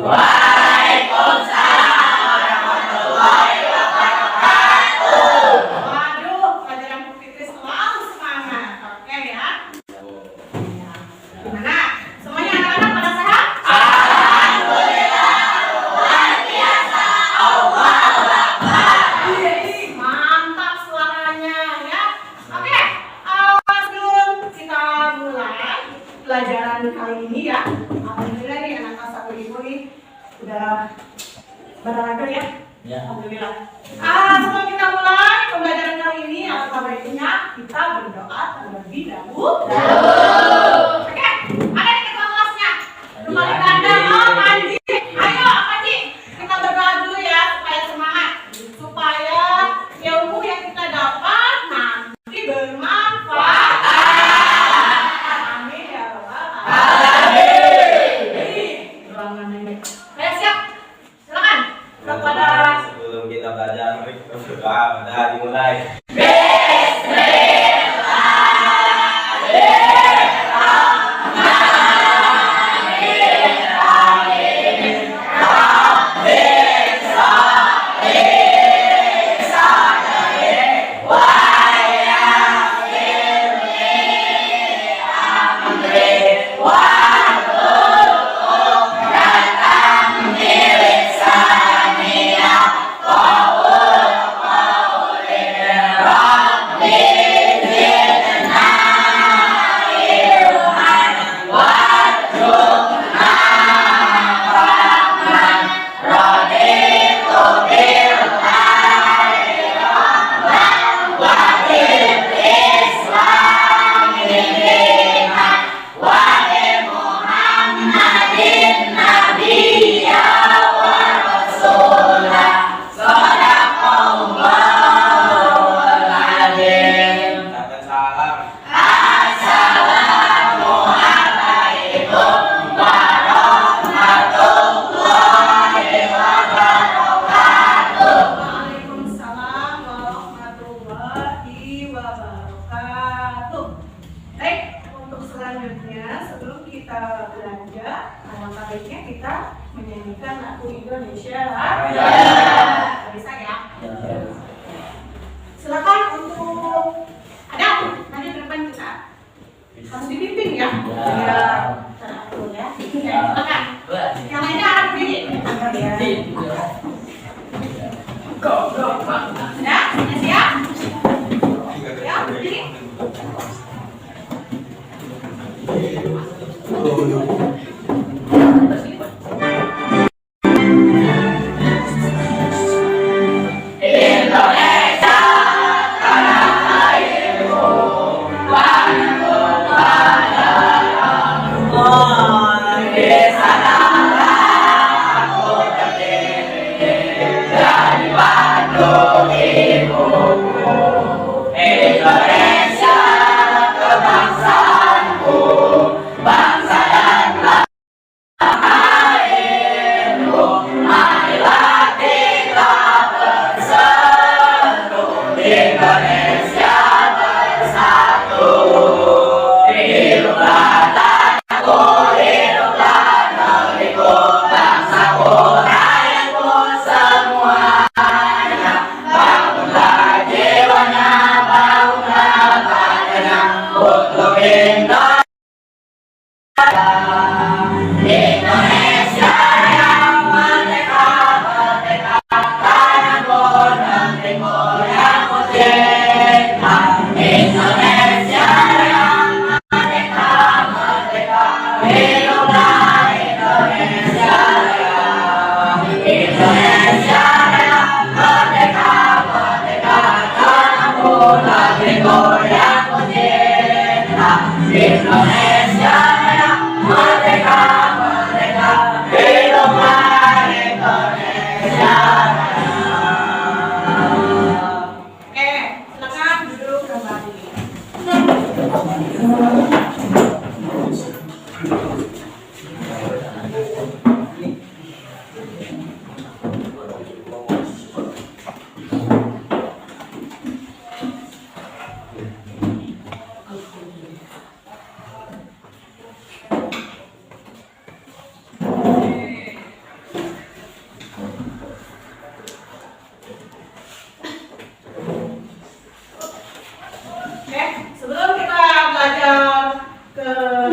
Waduh, pelajaran Bu Fitri selalu semangat. Oke ya. Gimana? Semuanya anak-anak pada sehat? Mantap suaranya ya. Oke, sebelum kita mulai pelajaran kali ini ya, alhamdulillah nih anak kelas 1 ibu nih udah berolahraga ya. Alhamdulillah. Sebelum kita mulai pembelajaran kali ini, alangkah baiknya kita berdoa terlebih dahulu. Oke, ada di ketua kelasnya. Kembali ganda, Panji. Ayo, Panji, kita berdoa dulu ya supaya semangat, supaya ilmu yang kita dapat nanti bermanfaat. Amin ya Rabbal alamin. Ruangan ini. Ayo siap, silakan kepada. Sebelum kita belajar, mari kita berdoa. Pada dimulai.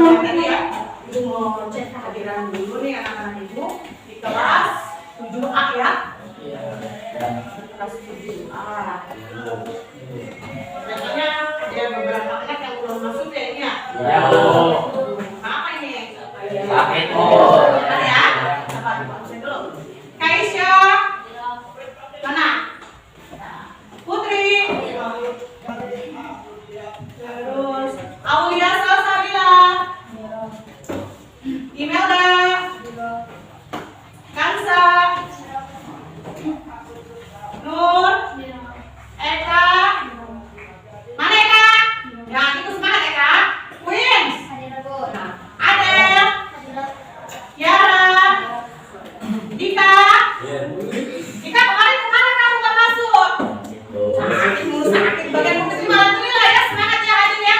tadi ya, Ibu mau cek kehadiran dulu nih anak-anak Ibu di kelas 7A ya. Kelas 7A. Biasanya ada beberapa anak yang belum masuk ya ini ya. Apa ini? Sakit. Ya. Apa dulu? Kaisya. Mana? Putri. Terus Aulia Salsabila. Imelda. Kansa. Nur. Eka. Mana Eka? Ya, itu semangat Eka. Queens. Adel. Yara. Dika. Dika kemarin kamu gak masuk. Sakit bagian mungkin malam ini lah ya, semangat ya Adil ya.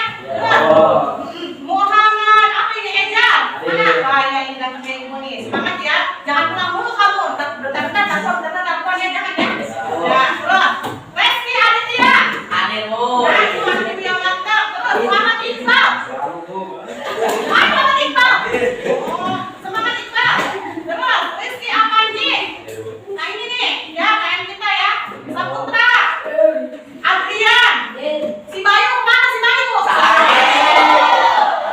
Muhammad, apa ini Eja? Mana? Wah ya ini datangnya Ibu nih, semangat ya. Jangan pulang mulu kamu, bentar-bentar takut ya, jangan ya. Ya, terus Reski Aditya. Nah, itu Aditya yang mantap. Terus Muhammad Iqbal. Muhammad Iqbal. Oh, semangat Iqbal. Terus Rizky Apanji. Nah ini nih, ya KM kita ya. Saputra. Adrian. Si Bayu, mana si Bayu?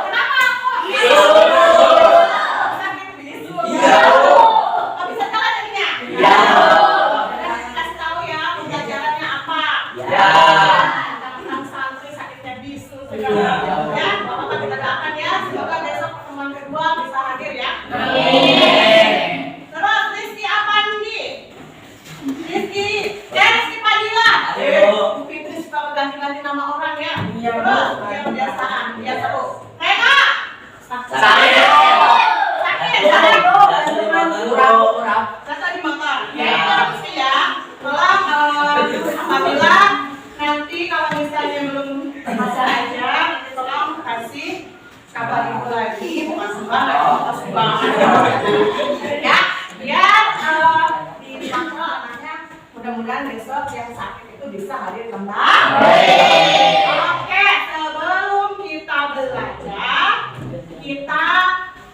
Kenapa? Sakit bisu. Nggak bisa jalan jadinya? Kasih tahu ya, pembelajarannya apa? Anak-anak santri sakitnya bisu segala. Ya, Bapak kita doakan ya, semoga besok pertemuan kedua bisa hadir ya. Terus Rizky Apandi. Rizky Padilla. Bu Fitri suka ganti-ganti nama orang ya. Terus yang kebiasaan, dia seru. Rena. Sakit. Kata di motor. Ya, terus ya. Tolong apabila nanti kalau misalnya belum bisa aja, nanti tolong kasih kabar Ibu lagi, bukan sumbangan. Ya, biar di mangkal anaknya mudah-mudahan besok yang sakit itu bisa hadir kembali. Oke, sebelum kita belajar, kita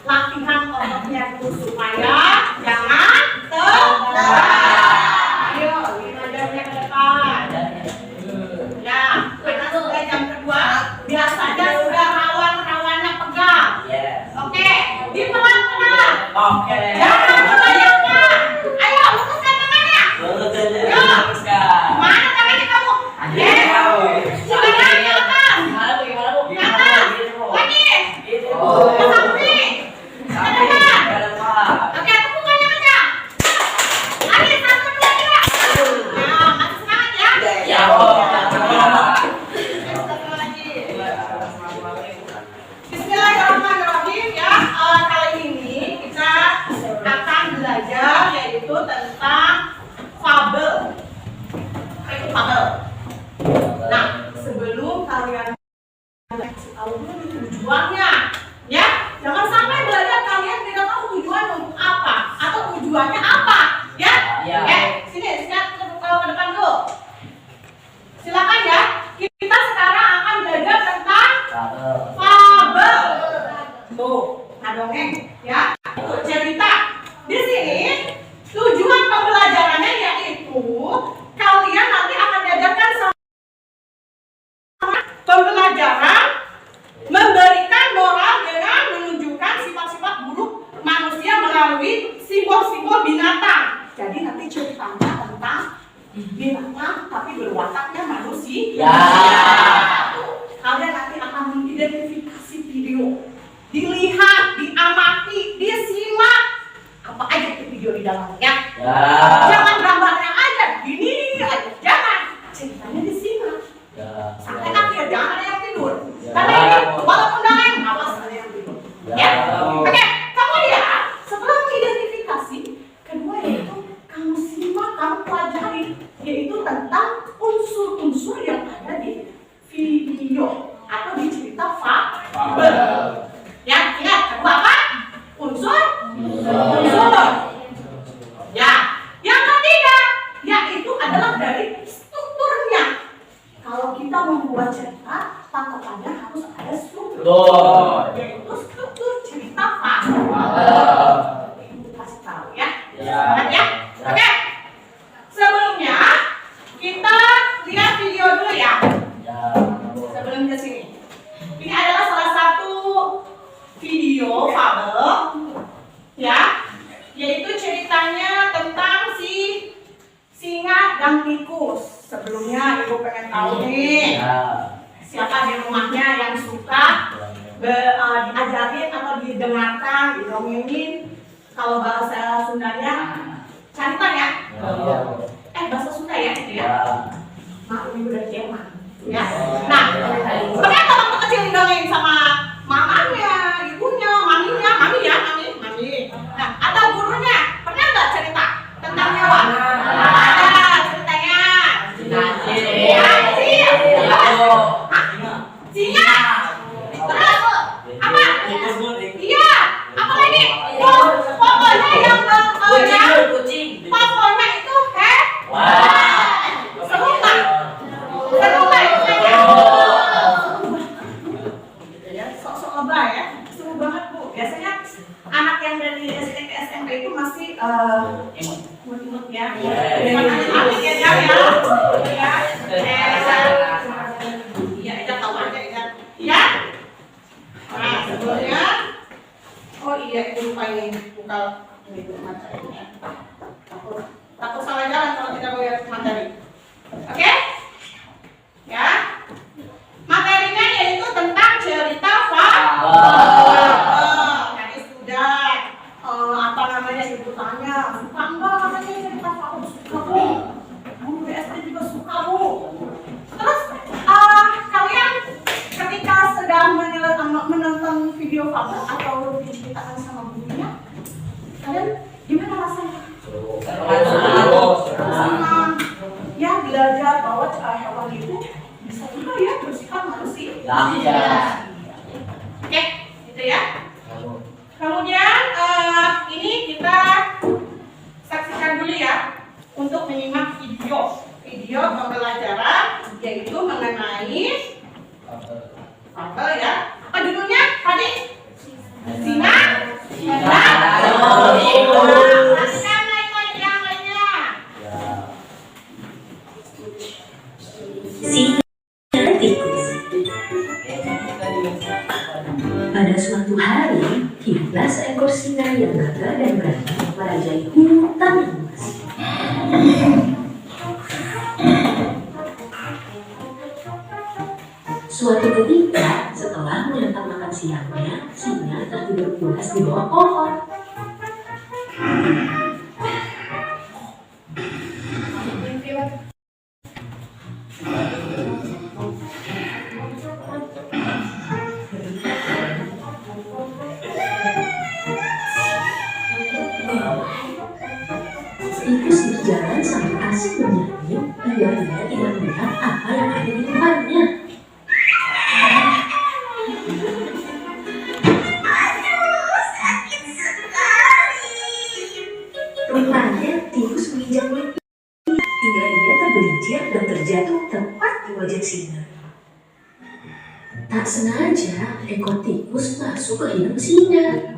latihan ototnya dulu supaya jangan terbang. Ayo, belajarnya ke depan. Ya, karena sudah jam kedua, biasanya sudah rawan-rawannya pegang. Oke, dipelan-pelan. Jangan kebanyakan. Ayo, luruskan tangannya. Mana tangannya kamu? Sebenarnya ke atas. Ke atas. Lagi. Ke samping. Ke depan. Oke, tepukannya kencang. Lagi, 1, 2, 3. Nah, masih semangat ya. Satu lagi. Bismillahirrahmanirrahim ya. Kali ini kita akan belajar yaitu tentang fabel. Apa itu fabel? Nah, sebelum kalian kasih tahu dulu tujuannya, ya. Jangan sampai belajar kalian tidak tahu tujuan untuk apa atau tujuannya apa, ya. Sini ke depan dulu. Silakan ya. Kita sekarang akan belajar tentang fabel. Tuh, dongeng ya. Cerita. Di sini tujuan pembelajarannya yaitu kalian nanti akan diajarkan sama pembelajaran memberikan moral dengan menunjukkan sifat-sifat buruk manusia melalui simbol-simbol binatang. Jadi nanti ceritanya tentang binatang tapi berwataknya manusia. Kalian nanti akan mengidentifikasi video, dilihat, diamati, disimak apa aja itu video di dalamnya. Jangan gambarnya aja, gini aja, jangan. Ceritanya disimak. Sampai akhir, jangan ada yang tidur. Karena ini walaupun dalam, awas ada yang tidur. Ya, oke. Kemudian setelah mengidentifikasi, kedua yaitu kamu simak, kamu pelajari, yaitu tentang unsur-unsur yang ada di video atau di cerita fabel. Ya, ingat kedua apa? Unsur. Ya, yang video fabel ya, yaitu ceritanya tentang si singa dan tikus. Sebelumnya ibu pengen tahu nih, siapa di rumahnya yang suka diajarin atau didengarkan, didongengin, kalau bahasa Sundanya caritan ya? Bahasa Sunda ya itu ya? Maaf, ibu dari Jerman ya. Nah, pernah kalau waktu kecil didongengin sama mamanya, ibunya, maminya, mami. Nah, atau gurunya, pernah nggak cerita tentang hewan? Ada ceritanya. Singa. Terus apa? Iya. Apa lagi? Pokoknya yang pokoknya itu seru nggak? Seru nggak? Sok-sok lebay ya. Seru banget Bu. Biasanya anak yang dari SD ke SMP itu masih imut ya. Iya, Eda tahu aja Eda. Ya. Nah, sebelumnya itu lupa ini buka ini materinya. Takut salah jalan kalau tidak bawa materi. Oke? Ya. Materinya yaitu tentang cerita fabel. Tadi sudah apa namanya ibu tanya, suka enggak katanya cerita fabel? Suka Bu. Guru SD juga suka Bu. Terus kalian ketika sedang menonton video fabel atau diceritakan sama gurunya, kalian gimana rasanya? Senang. Ya belajar bahwa hewan itu bisa juga ya bersifat manusia. Oke, gitu ya. Kemudian ini kita saksikan dulu ya untuk menyimak video pembelajaran yaitu mengenai fabel ya. Apa judulnya tadi? Singa dan tikus. Yang lainnya. Singa dan tikus. Pada suatu hari, hiduplah seekor singa yang gagah dan berani merajai hutan yang luas. Suatu ketika, setelah menyantap makan siangnya, singa tertidur pulas di bawah pohon. Tikus berjalan sambil asik bernyanyi, hingga dia tidak melihat apa yang ada di depannya. Rupanya tikus menginjak mimpi, hingga dia tergelincir dan terjatuh tepat di wajah singa. Tak sengaja, ekor tikus masuk ke hidung singa.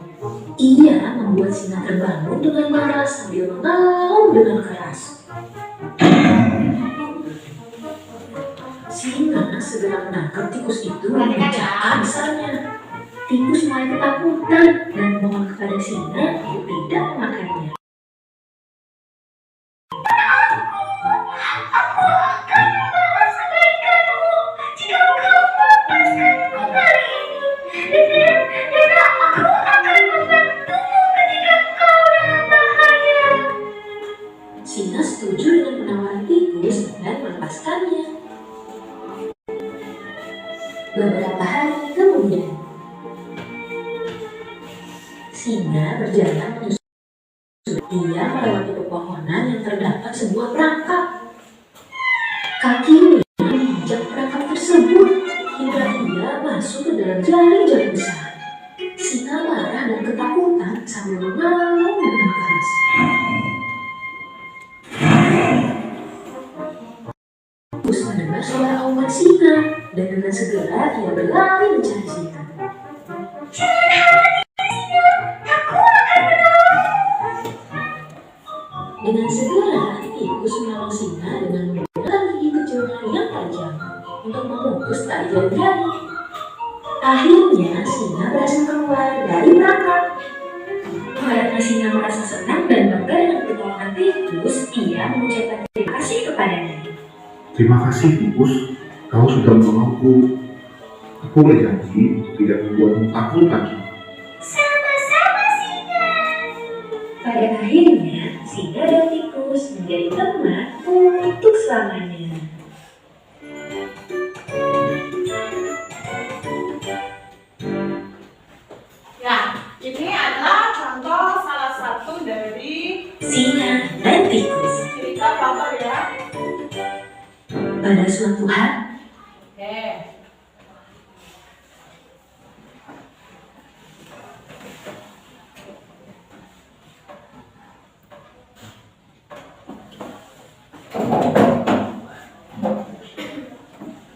Ia membuat singa terbangun dengan marah sambil mengaum dengan keras. Singa segera menangkap tikus itu dan memecahkan sarangnya. Tikus mulai ketakutan dan memohon kepada singa untuk tidak memakannya. Aku akan membalas kebaikanmu jika kau melepaskanku hari ini. Dan aku akan membantumu ketika kau dalam bahaya. Singa setuju dengan penawaran tikus dan melepaskannya. Beberapa hari kemudian, singa berjalan menyusuri. Ia melewati pepohonan yang terdapat sebuah perangkap. Kakinya menginjak perangkap tersebut hingga ia masuk ke dalam jaring-jaring besar. Singa marah dan ketakutan sambil mengaum dengan keras. Tikus mendengar suara auman singa dan dengan segera ia berlari mencari singa. Dengan segera tikus menolong singa dengan menggunakan gigi kecilnya yang tajam untuk memutus tali jari-jari. Akhirnya singa berhasil keluar dari Singa merasa senang dan bangga dengan pertolongan tikus. Ia mengucapkan terima kasih kepadanya. Terima kasih tikus, kau sudah menolongku. Aku berjanji untuk tidak membuatmu takut lagi. Sama-sama Singa. Pada akhirnya, Singa dan tikus menjadi teman untuk selamanya. Ya, ini adalah contoh salah satu dari Singa dan tikus. cerita fabel ya. Pada suatu hari, Oke.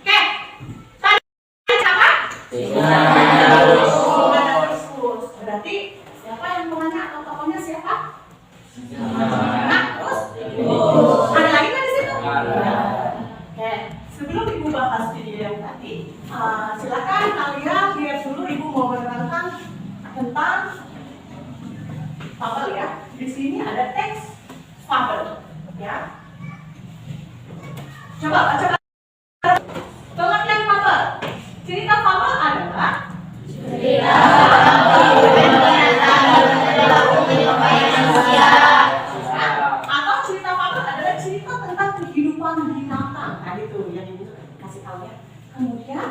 Oke. Tadi siapa? Tikus. Berarti siapa yang menanya atau tokohnya siapa? Nah, terus? Ada lagi nggak di situ? Oke, sebelum ibu bahas video yang tadi, silakan kalian lihat dulu ibu mau menerangkan tentang fabel ya. Di sini ada teks fabel, ya. Coba baca. Pengertian fabel. Cerita fabel adalah atau cerita fabel adalah cerita tentang kehidupan binatang. Nah itu yang ibu kasih tahu ya. Kemudian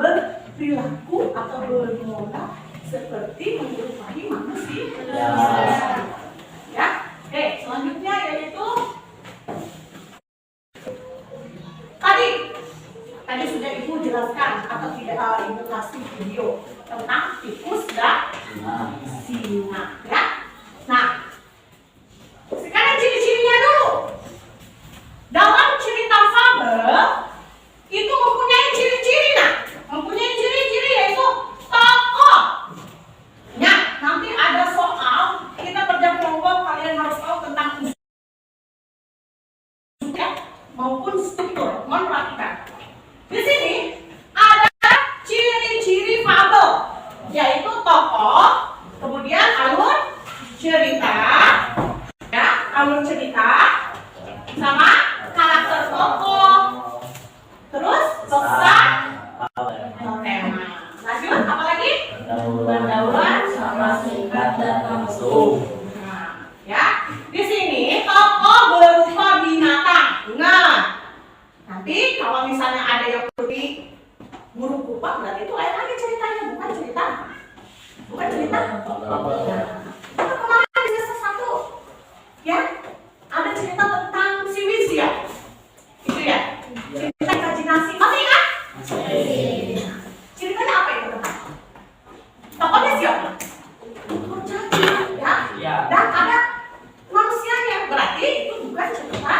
berperilaku atau bermoral seperti menyerupai manusia. Ya. Oke, selanjutnya yaitu tadi sudah ibu jelaskan atau tidak ibu kasih video tentang tikus dan singa ya. Nah, sekarang ciri-cirinya dulu. Dalam cerita fabel itu mempunyai ciri-ciri, mempunyai ciri-ciri yaitu tokoh. Ya, nanti ada soal kita kerja kelompok, kalian harus tahu tentang ya, maupun struktur. Mohon perhatikan. Di sini ada ciri-ciri fabel, yaitu tokoh, kemudian alur cerita, ya, alur cerita, sama karakter tokoh, terus pesan, tema. Lanjut, apa lagi? Pendahuluan sama singkat dan langsung. Nah, ya, di sini tokoh berupa binatang. Ingat, nanti kalau misalnya ada yang seperti burung kupak, berarti itu lain lagi ceritanya, bukan cerita. Bukan cerita. Nah, itu kemarin di semester 1 ya, ada cerita tentang si Wiz ya. Itu ya. Cerita imajinasi. Masih ingat? Ceritanya apa itu tentang? Tokohnya siapa? Kurcaci ya. Dan ada manusianya, berarti itu bukan cerita.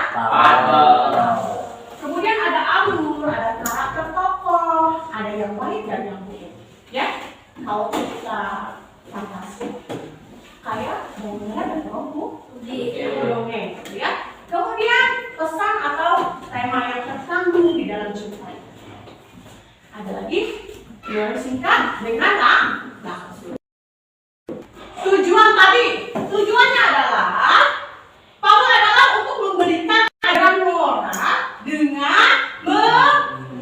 Kemudian ada alur, ada karakter tokoh, ada yang baik dan yang buruk. Ya, kalau kita fantasi, kayak dongeng dan dongeng, ya. Kemudian pesan atau tema yang terkandung di dalam cerita. Ada lagi yang singkat dengan langsung. Tujuan tadi, tujuannya adalah fabel adalah untuk memberikan ajaran moral dengan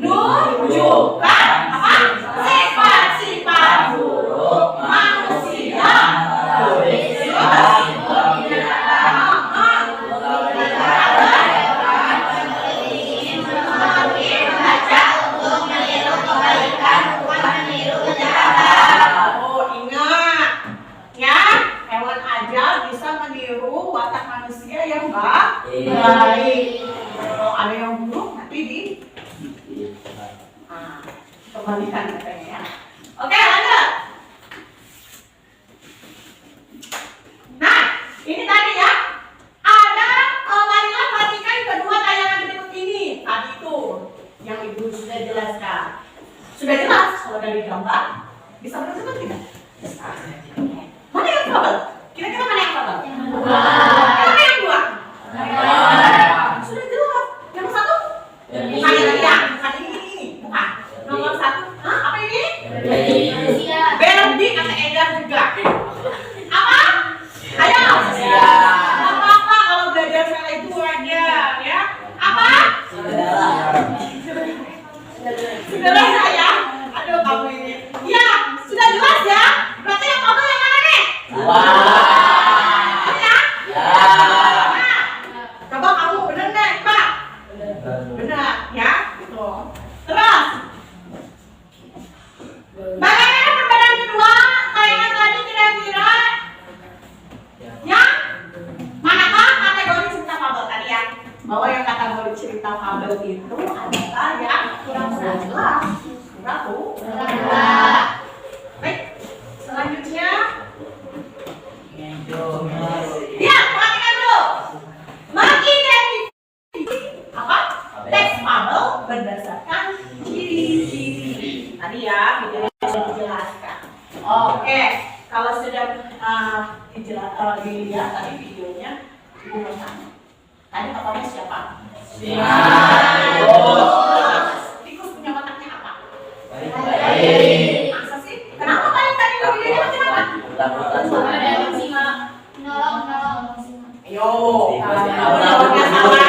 menunjukkan apa? Sifat-sifat buruk manusia. Oh, ingat ya, hewan aja bisa meniru watak manusia yang baik. Kalau ada yang buruk nanti kembalikan katanya ya. Oke, lanjut. Nah, ini tadi ya. Ada marilah perhatikan kedua tayangan berikut ini. Tadi itu yang ibu sudah jelaskan. Sudah jelas kalau dari gambar. Bisa bersebut tidak? Bisa. Mana yang fabel? Kira-kira mana yang fabel? Mana yang dua? Ya, perhatikan dulu. Mengidentifikasi apa? Teks fabel berdasarkan ciri-ciri. Tadi ya, videonya sudah dijelaskan. Oke, kalau sudah dilihat tadi videonya, ibu mau tanya. Tadi tokohnya siapa? Tikus punya wataknya apa? Masa sih? Kenapa tadi videonya kenapa? Ayo, jawabnya salah.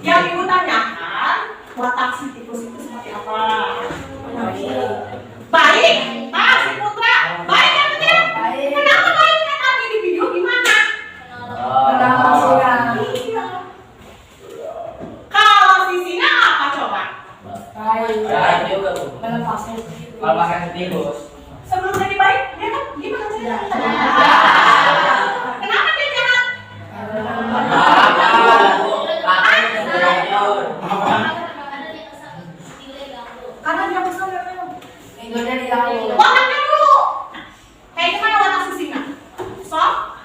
Yang ibu tanyakan, watak si tikus itu seperti apa? Baik. Nah, si Putra, baik ya betul? Kenapa baiknya tadi di video gimana? Iya. Kalau si Singa apa coba? Sebelum jadi baik, dia kan gimana ceritanya? Kenapa dia jahat? Karena dia kesal ya memang. Wataknya dulu. Kayak gimana watak si Singa? Sob?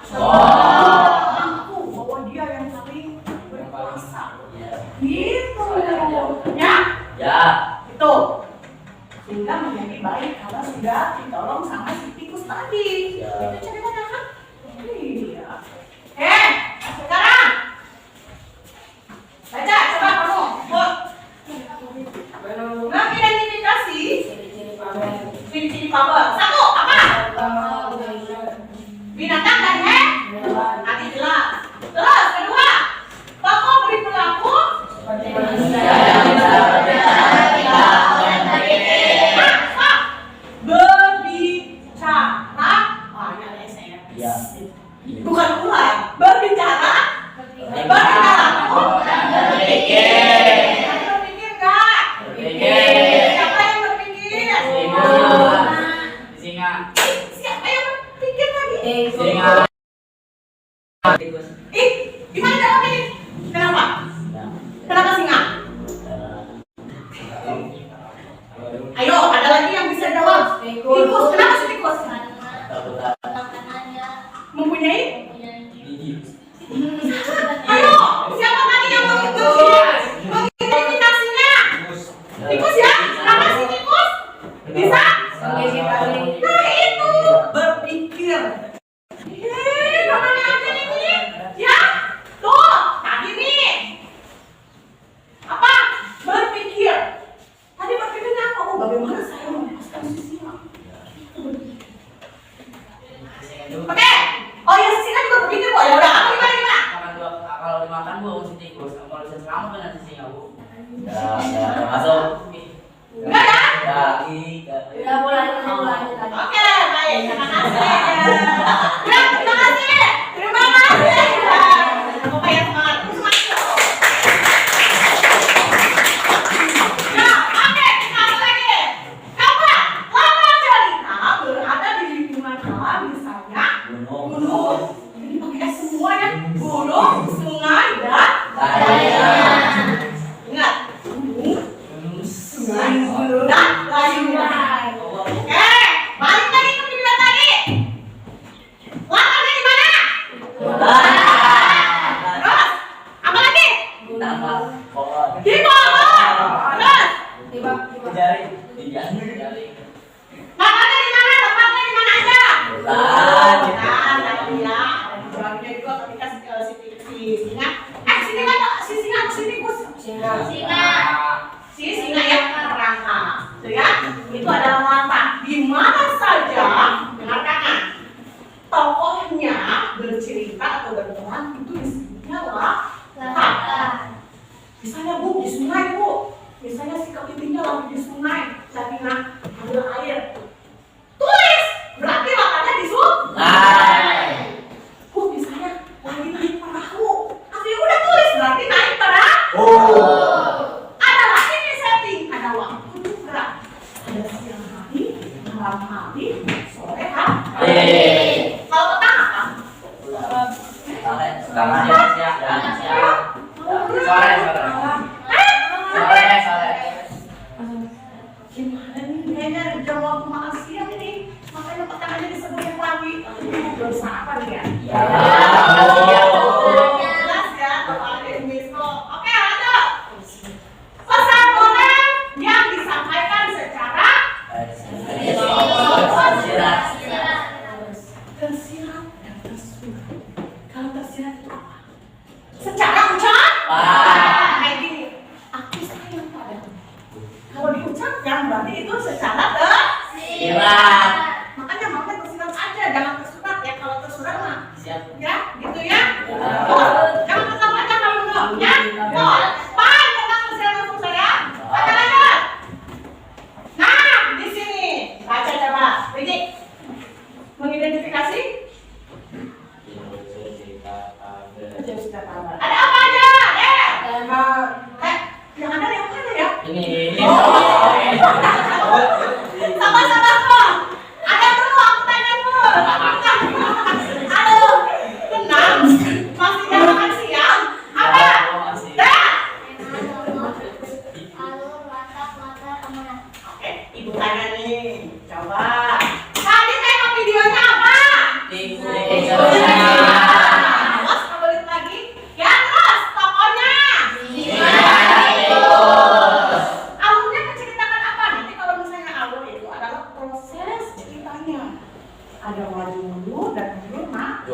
Aku bahwa dia yang paling berkuasa. Gitu. Ya? Itu. Sehingga menjadi baik karena sudah ditolong sama si tikus tadi. Itu ceritanya kan? Iya. Sekarang baca, coba kamu. Mengidentifikasi ciri-ciri fabel. Satu, apa? Binatang dan hewan. Nanti jelas. Terus, kedua, tokoh berperilaku berbicara. Bukan ular. Berbicara. Berpikir nggak? Siapa yang berpikir? Siapa yang berpikir tadi? Gimana jawabnya nih? Kenapa? Kenapa singa? Ayo, ada lagi yang bisa jawab. Tikus, kenapa sih tikus? Mempunyai? Ayo, siapa tadi yang mengidentifikasinya? Tikus ya? Kenapa sih tikus? Bisa? Nah itu, berpikir. Namanya aja ini. Ya? Tuh, tadi nih. Apa? Berpikir. Tadi berpikirnya apa? Oh, bagaimana saya melepaskan si singa? Oke. Oh ya, si singa juga berpikir kok. Ya udah, kamu gimana? Kalau dimakan bu, si tikus. Kalau bisa selamat kan si singa bu. Ya, masuk. Enggak ya? Oke, baik. Terima kasih. Ya, terima kasih. Terima kasih. Semoga ya semangat. Nah, oke, kita lagi. Coba, lama cerita berada di lingkungan alam, misalnya gunung. Ini pakai semua ya. Gunung, sungai, dan lautan. Ingat, gunung, sungai, dan lautan. Oke, balik lagi ke video tadi. Latarnya di mana? Terus, apa lagi? Di pohon. Terus, latarnya di mana? Tempatnya di mana aja? Tadi ya, ada jawabnya juga ketika si singa. Si tikus. Si singa ya merangkak. Tuh ya, itu adalah latar. Di mana saja, dengarkan. Tokohnya bercerita atau berperan itu disebutnya latar. Misalnya bu, di sungai bu. Misalnya si kepitingnya lagi di sungai, lagi ngambil air. Tulis, berarti latarnya di sungai. Bu, misalnya lagi naik perahu. Tapi udah tulis, berarti naik perahu. Ada lagi nih setting, ada waktu juga. Ada siang hari, malam hari, sore hari. Kalau petang apa? Gimana nih, kayaknya jam waktu makan siang ini. Makanya petang jurusan apa nih ya? Ya. Jelas ya kalau ada info. Oke, lanjut. Pesan moral yang disampaikan secara tersirat dan tersurat. Kalau tersirat itu apa? Secara ucap? Kayak gini. Aku sayang padamu. Kalau diucapkan berarti itu secara Tersirat. makanya mama tersirat aja, jangan tersurat ya. Kalau tersurat mah Siap. ya, gitu ya. Jangan tetap aja kamu dong, ya. Tuh, pan tentang tersirat langsung saya. Baca lanjut. Nah, di sini baca coba. Rigi, mengidentifikasi ada apa aja? Yang ada yang mana ya? Ini. Sama-sama kok. Ada dulu, aku tanya dulu. Aduh, tenang. Masih jam makan siang. Apa? Dah. Oke, ibu tanya nih. Coba. Tadi tengok videonya apa? Awas, kamu lihat lagi. Ya, terus tokonya. Alurnya menceritakan apa? Nanti kalau misalnya alur itu adalah proses ceritanya. Ada wajulu dan kemudian maju.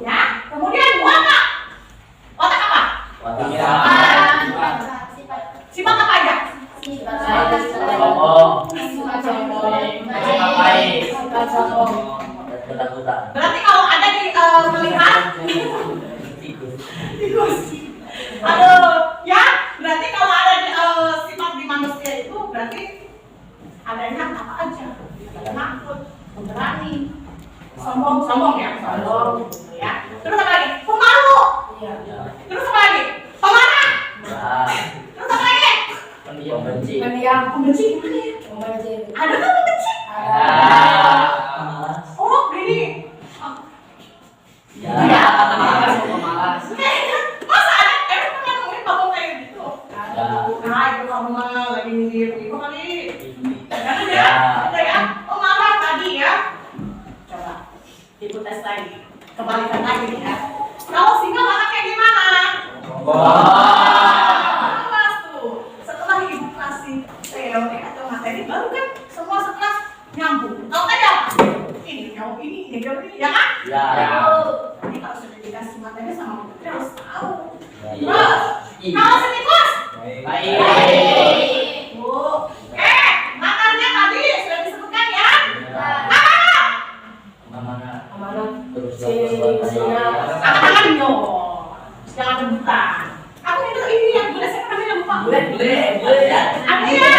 Ya, kemudian watak. Watak apa? Sifat apa aja? Berarti kalau ada di melihat tikus. Aduh, ya. Berarti kalau ada di sifat di manusia itu berarti adanya apa aja? Takut, pemberani, sombong ya, sombong gitu ya. Terus apa lagi? Pemalu. Terus apa lagi? Pemarah. Terus apa lagi? Pendiam. Pembenci gimana ya? Ada kan pembenci? Oh, ini. Masa ada? Pernah nemuin kamu kayak gitu? Nah, itu kamu mah lagi nyindir ibu kali. Jangan ya, kita ya. Pemarah tadi ya. Coba, ibu tes lagi. Kembalikan lagi nih ya. Kalau singa wataknya gimana? Awas tuh. Setelah ibu kasih teori atau materi baru kan semua sekelas nyambung. Tahu aja apa? Ini jauh ini jauh ini, ya kan? Jadi kalau sudah dikasih materi sama putri harus tahu. Terus, kalau setikus? Bu, makannya tadi sudah disebutkan ya? Tangan yo, jangan rebutan. Aku itu ini yang boleh saya namanya lupa. Ada ya?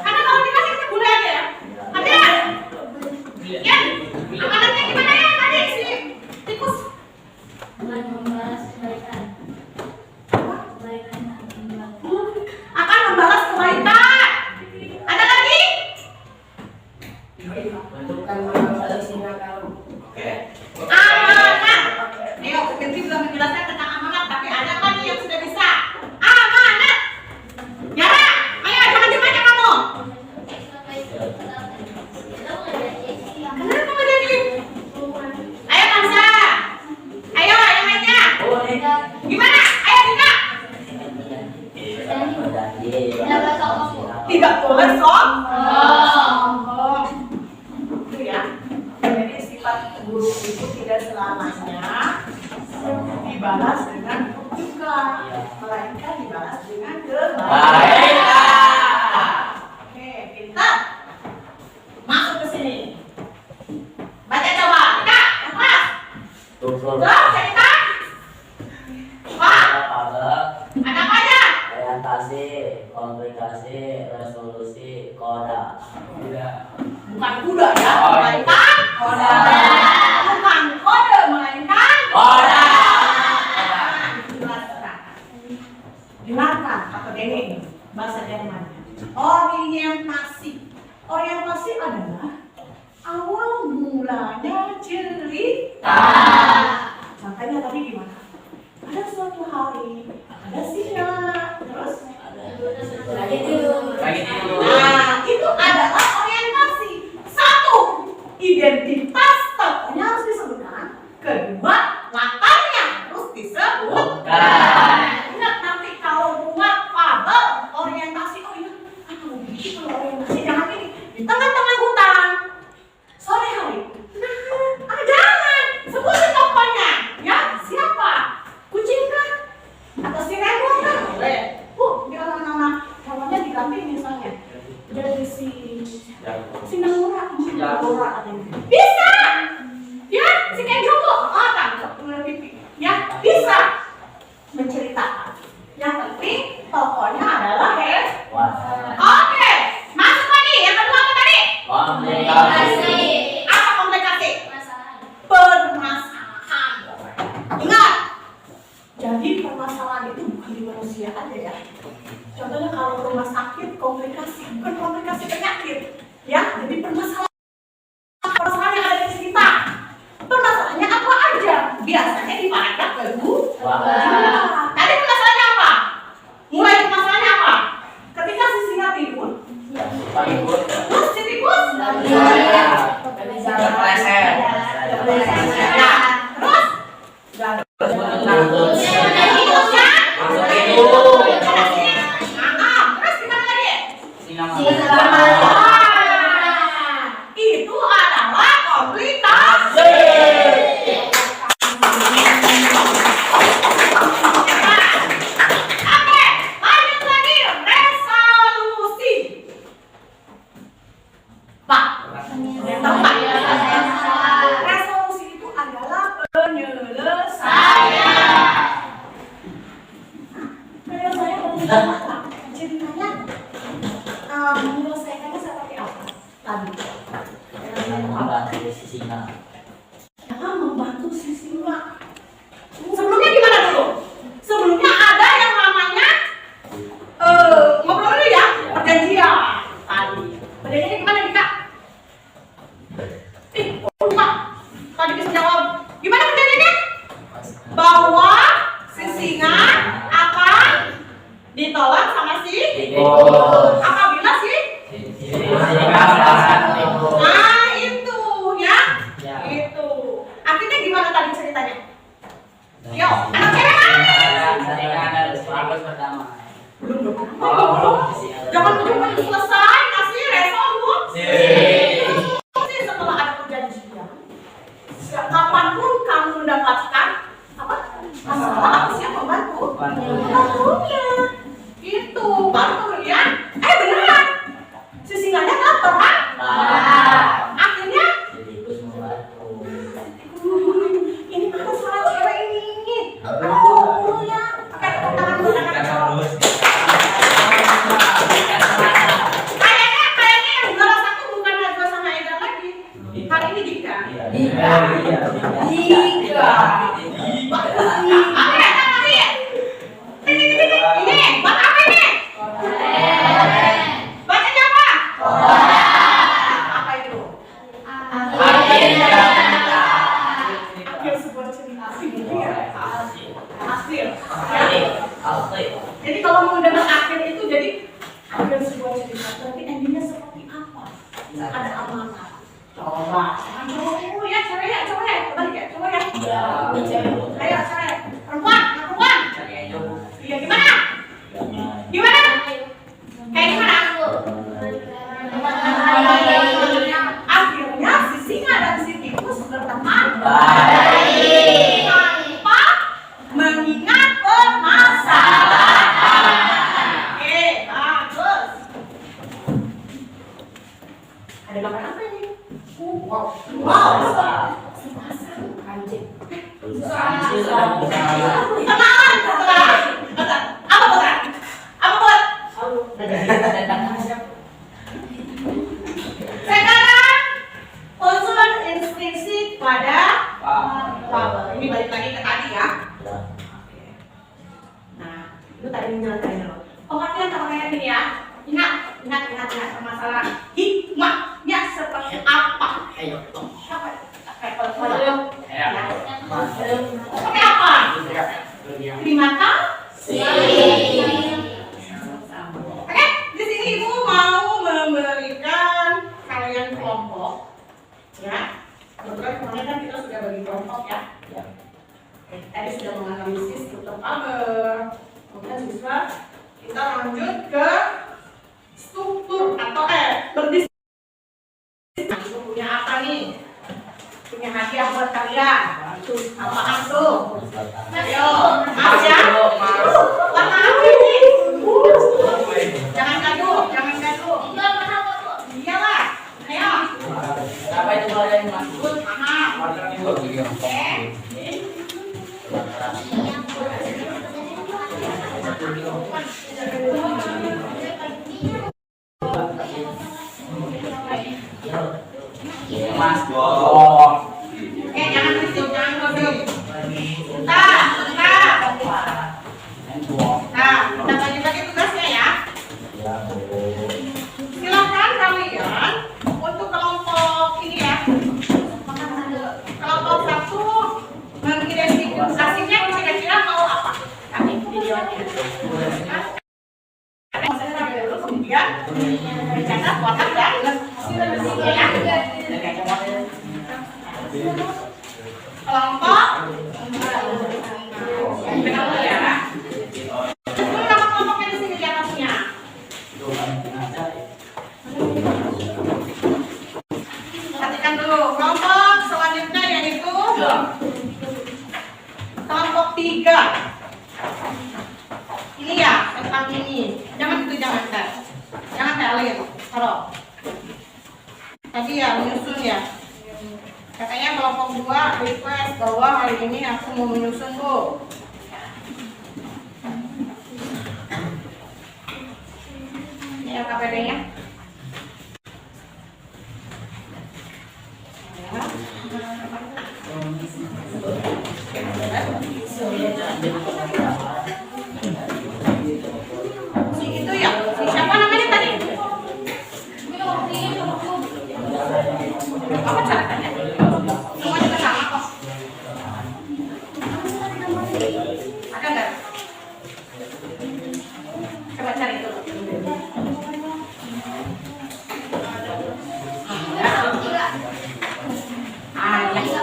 Karena kalau dikasih kita boleh aja ya. Ada ya? Ya, makanannya gimana ya tadi si tikus? Akan membalas kebaikan. Ada lagi? Amanat. Ayo, Fitri belum menjelaskan tentang amanat, tapi ada lagi yang sudah bisa. Amanat. Yara, ayo jangan diem aja kamu. Kenapa nggak jadi? Ayo Kansa. Ayo yang lainnya. Gimana? Ayo Dika. Tidak boleh sombong. Itu ya. Jadi sifat buruk itu tidak selamanya dibalas dengan buruk juga, melainkan dibalas dengan kebaikan. Oke, pintar. Masuk ke sini. Baca coba, Dika, yang keras. Terus, cerita. Pak, ada apa aja? Orientasi, komunikasi, resolusi, koda. Bukan kuda ya, melainkan Koda. Bukan kode, melainkan Koda. Dengarkan kata Denny, bahasa Jerman. Orientasi. Orientasi adalah awal mulanya cerita. Contohnya tadi gimana? Ada suatu hari, ada singa, terus Lagi tidur. nah, itu adalah orientasi. Satu, Bisa. Ya, si Kenjo kok. Tangkap pipi. Ya, bisa menceritakan. Yang penting tokohnya adalah Oke, masuk lagi. Yang kedua apa tadi? Komunikasi. Apa komunikasi? Permasalahan. Ingat, jadi permasalahan itu bukan di manusia aja ya. Contohnya kalau rumah sakit komplikasi, bukan komplikasi penyakit, ya. Jadi permasalahan yang ada di sekitar. Permasalahannya apa aja? Biasanya dipandang ke Tadi permasalahannya apa? Mulai permasalahannya apa? Ketika si singa tidur, terus si tikus itu adalah komplikasi. Oke, lanjut lagi resolusi. Pak, resolusi itu adalah penyelesaian. Ceritanya menyelesaikannya seperti apa? Tadi membantu si singa. Sebelumnya gimana dulu? Sebelumnya ada yang namanya ngobrol dulu ya, perjanjian tadi. Perjanjiannya gimana nih Kak? Lupa. Tadi bisa jawab. Gimana perjanjiannya? Bahwa si singa akan ditolak sama si apabila si itu ya. Itu. Akhirnya gimana tadi ceritanya? Yo, anak cewek mana? Belum. Jangan ujung-ujung selesai kasih resolusi. Setelah ada perjanjian, kapanpun kamu mendapatkan apa? Masalah siapa membantu? Membantunya. Itu baru ya. Beneran. Si singanya lapar kan? Akhirnya ini mana salah cewek ini? Cowok ya. Pakai tangan cowok. Kayaknya yang juara satu bukan Najwa sama Eda lagi. Hari ini Dika. Oke, tadi. Ini buat apa ini? Bacanya apa? Apa itu? Akhir sebuah cerita gitu ya. Hasil. Jadi kalau mau dengar akhir itu jadi akhir sebuah cerita. Berarti endingnya seperti apa? Ada amanah. Coba. Oh ya, cewek ya. Kembali ya, coba ya. Ayo, cewek. Perempuan. Iya, gimana? Kayak gimana? Akhirnya si singa dan si tikus berteman tanpa mengingat permasalahan. Oke, bagus. Ada gambar apa ini? Wow. Anjing. Tenang. Apa buat? Sekarang unsur instinktif pada power. Ini balik lagi ke tadi ya. Nah, itu tadi menjelaskan dulu. Pengertian ini ya. Ingat permasalahan. Hikmahnya seperti apa? Seperti apa? Terima kasih. Oke, di sini Ibu mau memberikan kalian kelompok, ya. Kebetulan kemarin kan kita sudah bagi kelompok ya. Oke, tadi sudah menganalisis struktur power. Kemudian siswa kita lanjut ke struktur atau berdiskusi. Ibu punya apa nih? Punya hadiah buat kalian. Apaan tuh? Ayo, maaf ya. Warna apa ini? Jangan gaduh. Iyalah. Ayo. Mas, oh. Jangan berisik, jangan berisik. Nah, kita bagi-bagi tugasnya ya. Silakan kalian untuk kelompok ini ya. Kelompok satu mengidentifikasinya kira-kira mau apa? Kami videonya. Kemudian dicatat kotak dan ya. Kelompok ya. Nama kelompoknya di sini di atasnya. Perhatikan dulu kelompok selanjutnya yaitu kelompok 3. Ini ya tentang ini. Jangan itu jangan Alin. Taruh. Tadi ya menyusun ya. Katanya kelompok 2 request bahwa hari ini aku mau menyusun Bu. Ini ya KPD-nya. Si itu ya, si siapa namanya tadi? Apa caranya? Semua juga sama kok. Ada nggak? Coba cari dulu.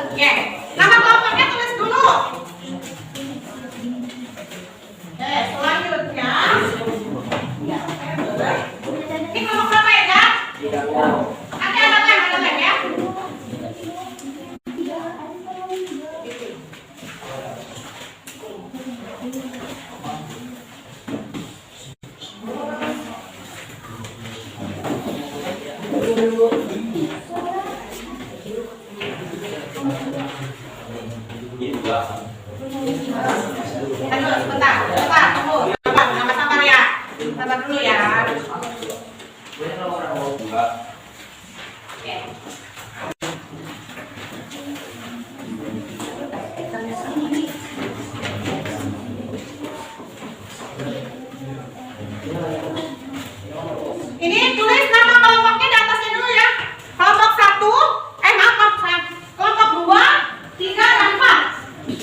Oke. Nama kelompoknya tulis dulu. Selanjutnya. Ini kelompok berapa ya, Kak? Ada lem ya? Sebentar, tunggu. Sabar ya. Sabar dulu ya. Oke. Ini tulis nama kelompoknya di atasnya dulu ya. Kelompok 1, maaf sayang. Kelompok 2, 3, dan 4.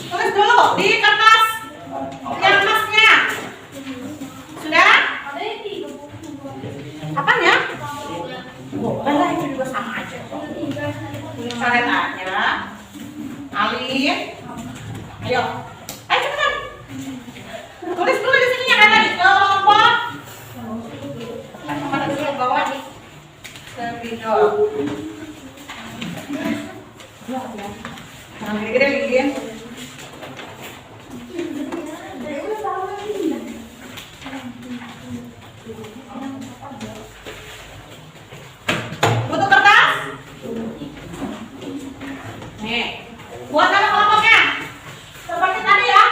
Tulis dulu di kertas yang emasnya. Sudah? Apanya? Boleh, itu juga sama aja. Coret aja. Alin. Ayo. Ayo cepetan. Tulis dulu di sini ya kan tadi. Kelompok. Mana dulu bawah nih. Spidol. Yang gede-gede bikin. Butuh kertas? Nih, buat nama kelompoknya. Seperti tadi ya.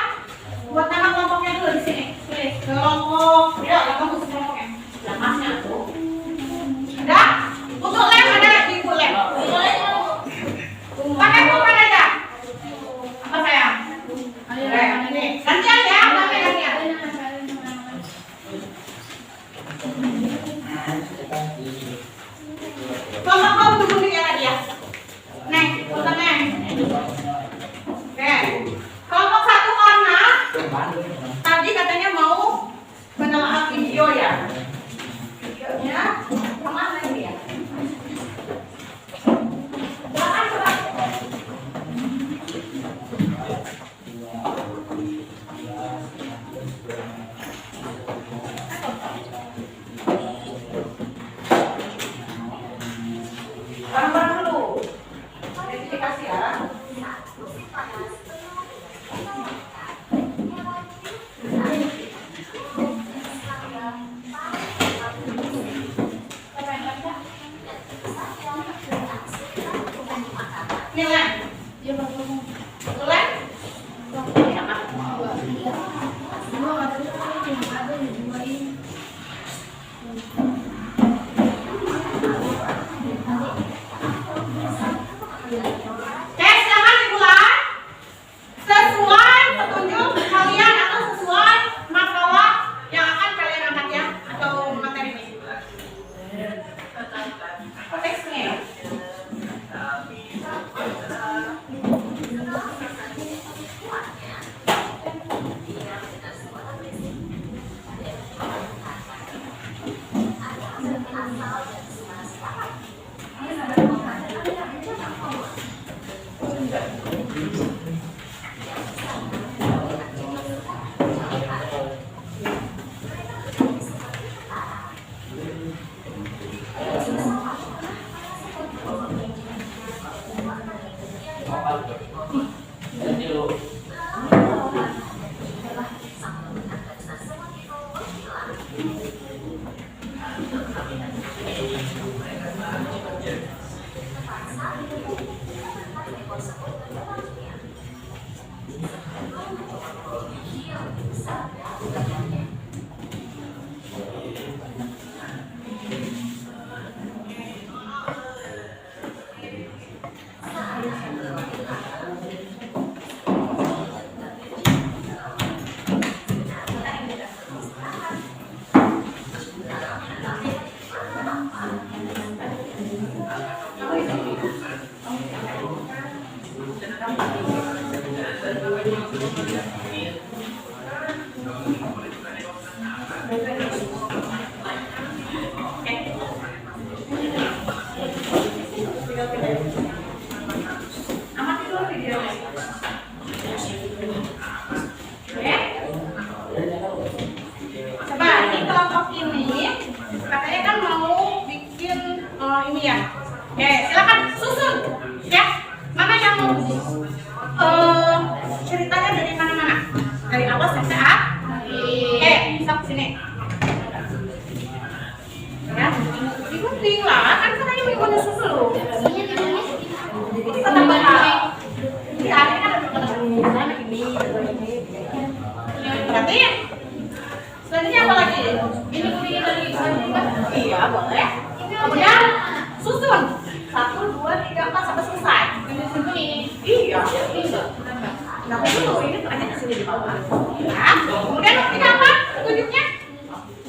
Buat nama kelompoknya dulu di sini. Tulis kelompok. Ya, kamu tulis kelompoknya. Lemahnya tuh. Ada? Untuk lem ada di buku lem. Pakai pulpen aja. Apa sayang? Ini. Gantian ya, pakai gantian. Kelompok kau tunggu di era dia. Neng, pulpen neng. Oke. Kelompok 1 karena tadi katanya mau menelaah video ya. Videonya kemana ini ya? Silakan coba. Barang-barang dulu. Identifikasi ya. Nilai. Nilai. Oke, silakan dimulai. Sesuai petunjuk kalian atau sesuai masalah yang akan kalian angkat ya, atau materi ini. Teksnya. Jadi lu Amati dulu video. Oke. Coba di kelompok ini katanya kan mau bikin ini ya. Oke, silakan susun ya. Mana yang mau ceritanya dari mana-mana? Dari awal sampai akhir. Oke, stop sini. Ya, digunting lah, kan katanya mau susun. Ini kata bakal. Ini ada kan ada kata ini. Berarti selanjutnya apa lagi? Ini lagi. Iya, boleh. Kemudian susun 1, 2, 3, 4 sampai selesai. Iya. Nah, dulu ini terakhir kesini di bawah. Ya. Kemudian ini apa? Tunjuknya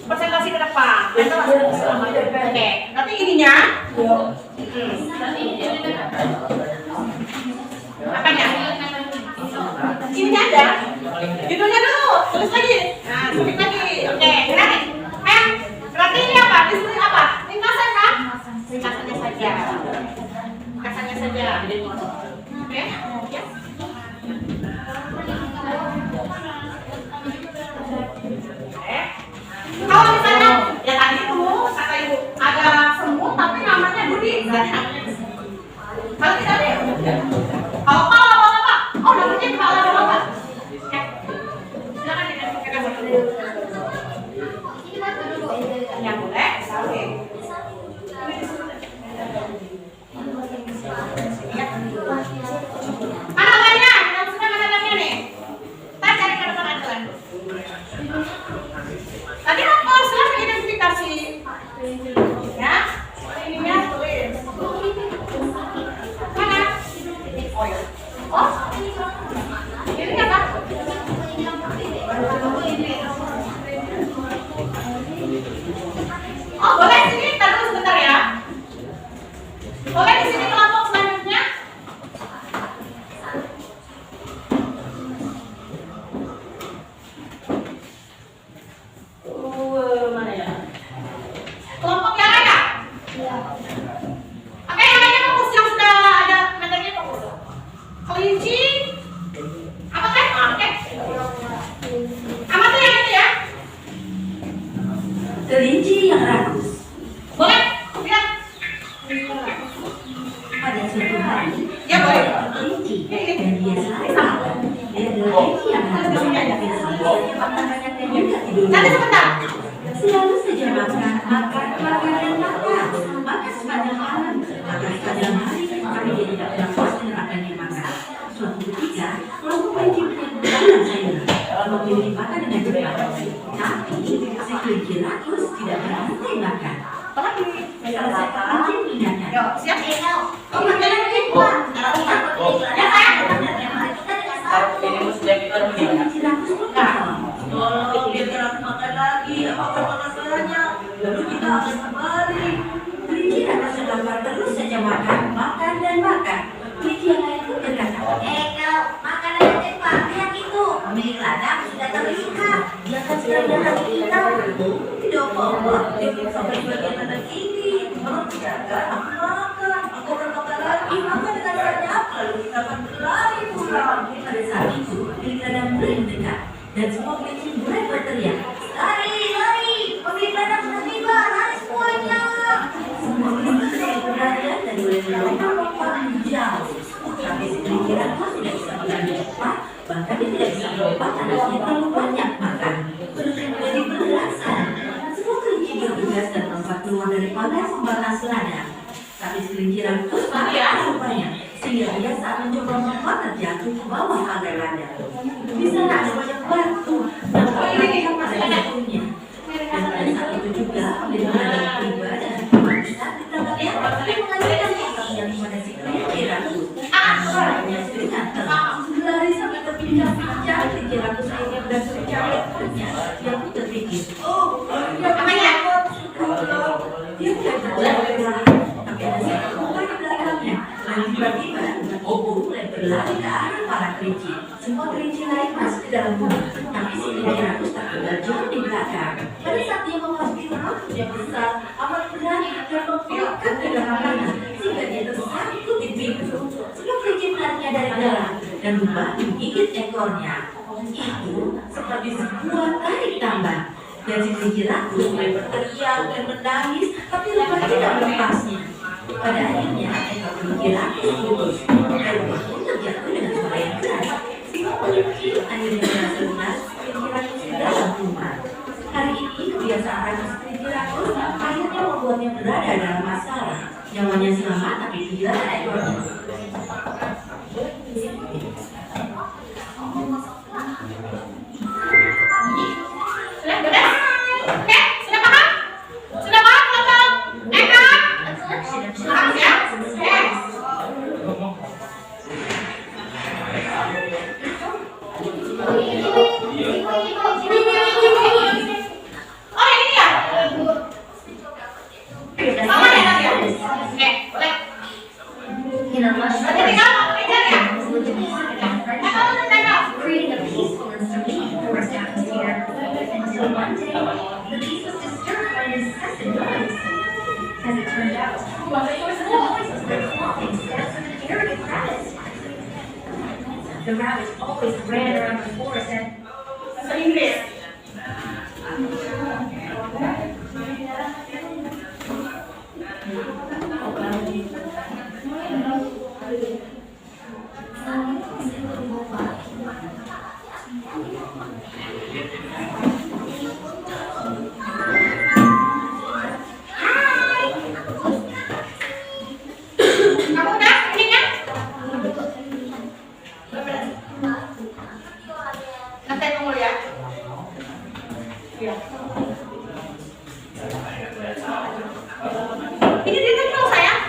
presentasi ke depan. Oke, nanti ininya. Apanya? Ininya ada. Judulnya dulu. Tulis lagi. Nah, tulis lagi. Oke, berarti. Berarti ini apa? Disuruh apa? Ringkasan kan? Ringkasannya saja. Ringkasannya saja. Oke. Ya. Kalau misalnya ya tadi tuh kata ibu ada semut tapi namanya Budi, berarti namanya kalau tidak ada kalau apa oh namanya kepala apa silakan dikasih yang boleh oke mana lainnya yang sudah mana lainnya nih kita cari ke depan aja tadi apa silahkan identifikasi ya ininya tulis mana oh ya oh ini apa oh boleh sini taruh sebentar ya boleh di sini kelompok selanjutnya mana ya kelompok yang ada oke yang lainnya fokus yang sudah ada materinya fokus kelinci apa kan oke amati yang itu ya Kelinci yang rakus. boleh lihat Pada suatu hari, ya boleh kelinci dan dia selalu sama. Dia adalah kelinci yang rakus dan dia selalu makanannya dan juga tidur. nanti sebentar Selalu saja makan, dan makan. Makan sepanjang malam, makan sepanjang hari, tapi dia tidak pernah puas dengan apa yang dia makan. Suatu ketika, kelompok kelinci berjalan sayuran, memilih makan dengan cepat. Tapi, si kelinci rakus tidak berhenti makan. apa lagi Salah satu kelinci mengingatkan, yuk siap oh, makanan ini kuat. Wah, sampai bagian anak ini. Menjaga, aku makan. Aku akan makan lagi. Makan dengan banyak. Lalu kita akan berlari pulang. Pada saat itu, kelinci ladang mulai mendekat. Dan semua kelinci mulai berteriak. Lari, lari. Pemilik ladang sudah tiba. Lari semuanya. Semua kelinci berlarian dan mulai melompat jauh. Tapi si kelinci rakus tidak bisa berlari cepat. Bahkan dia tidak bisa melompat karena dia terlalu banyak makan. Perutnya menjadi berasa. Semua kelinci bergegas dan melompat keluar dari pagar pembatas ladang. Tapi si kelinci rakus banyak rupanya. Sehingga dia saat mencoba melompat terjatuh ke bawah pagar ladang. Di sana ada banyak batu yang terpecah pada jatuhnya. Dan pada saat itu juga pemilik ladang tiba dan memaksa di tangannya dia mengajarkan kisahnya kepada si kelinci rakus. Suaranya dengan tenang. Berlari sampai terpincang-pincang, kelinci rakus akhirnya berhasil mencari ekornya. Dia pun terpikir, oh, dia takut. Dia mulai berlari, tapi ada satu ekor di belakangnya. Dan tiba-tiba, itu mulai berlari ke arah para kelinci. Semua kelinci lain masuk ke dalam rumah, tapi si kelinci rakus tak tinggal jauh di belakang. Pada saat dia memasuki rumah yang besar, amat berani dan membuka ke dalam tanah, sehingga dia tersangkut di pintu. Semua kelinci melarinya dari dalam dan rumah menggigit ekornya. Itu seperti sebuah tarik tambang. Dan si kelinci rakus mulai berteriak dan menangis, tapi rumah tidak melepasnya. Pada akhirnya ekor kelinci rakus putus dan rumah pun terjatuh dengan suara yang keras. Semua kelinci akhirnya merasa lunas kelinci rakus di dalam rumah. Hari ini kebiasaan rakus kelinci rakus akhirnya membuatnya berada dalam masalah. Nyawanya selamat tapi kehilangan ekornya. Sudah beres? Oke, sudah paham? Sudah paham kelompok? Eka? Paham ya? Oh ini ya? Sama ya nanti ya? Oke, boleh. Berarti tinggal mau kejar ya? Kamu tetap. Creating a peaceful and serene forest atmosphere until one day the peace was disturbed by an incessant noise. As it turned out, the voices were calling steps of an arrogant rabbit. The rabbit always ran around the forest and Bahasa Inggris. Kamu udah? Ini kan? Nanti tunggu ya. Iya. Ini dia dulu sayang.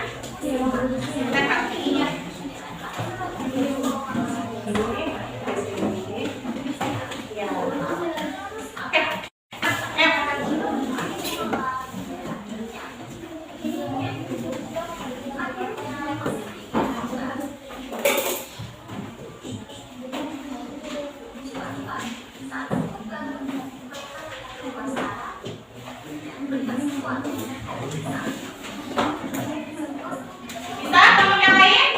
Dekat. Oke. Bisa tolong yang lain?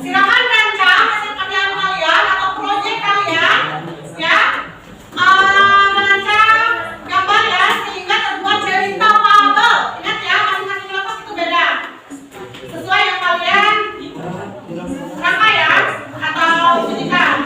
Silakan rancang hasil kerjaan kalian atau proyek kalian, ya. Merancang gambar ya sehingga terbuat cerita fabel. Ingat ya, masing-masing kelompok itu beda. Sesuai yang kalian rangka ya atau ujikan.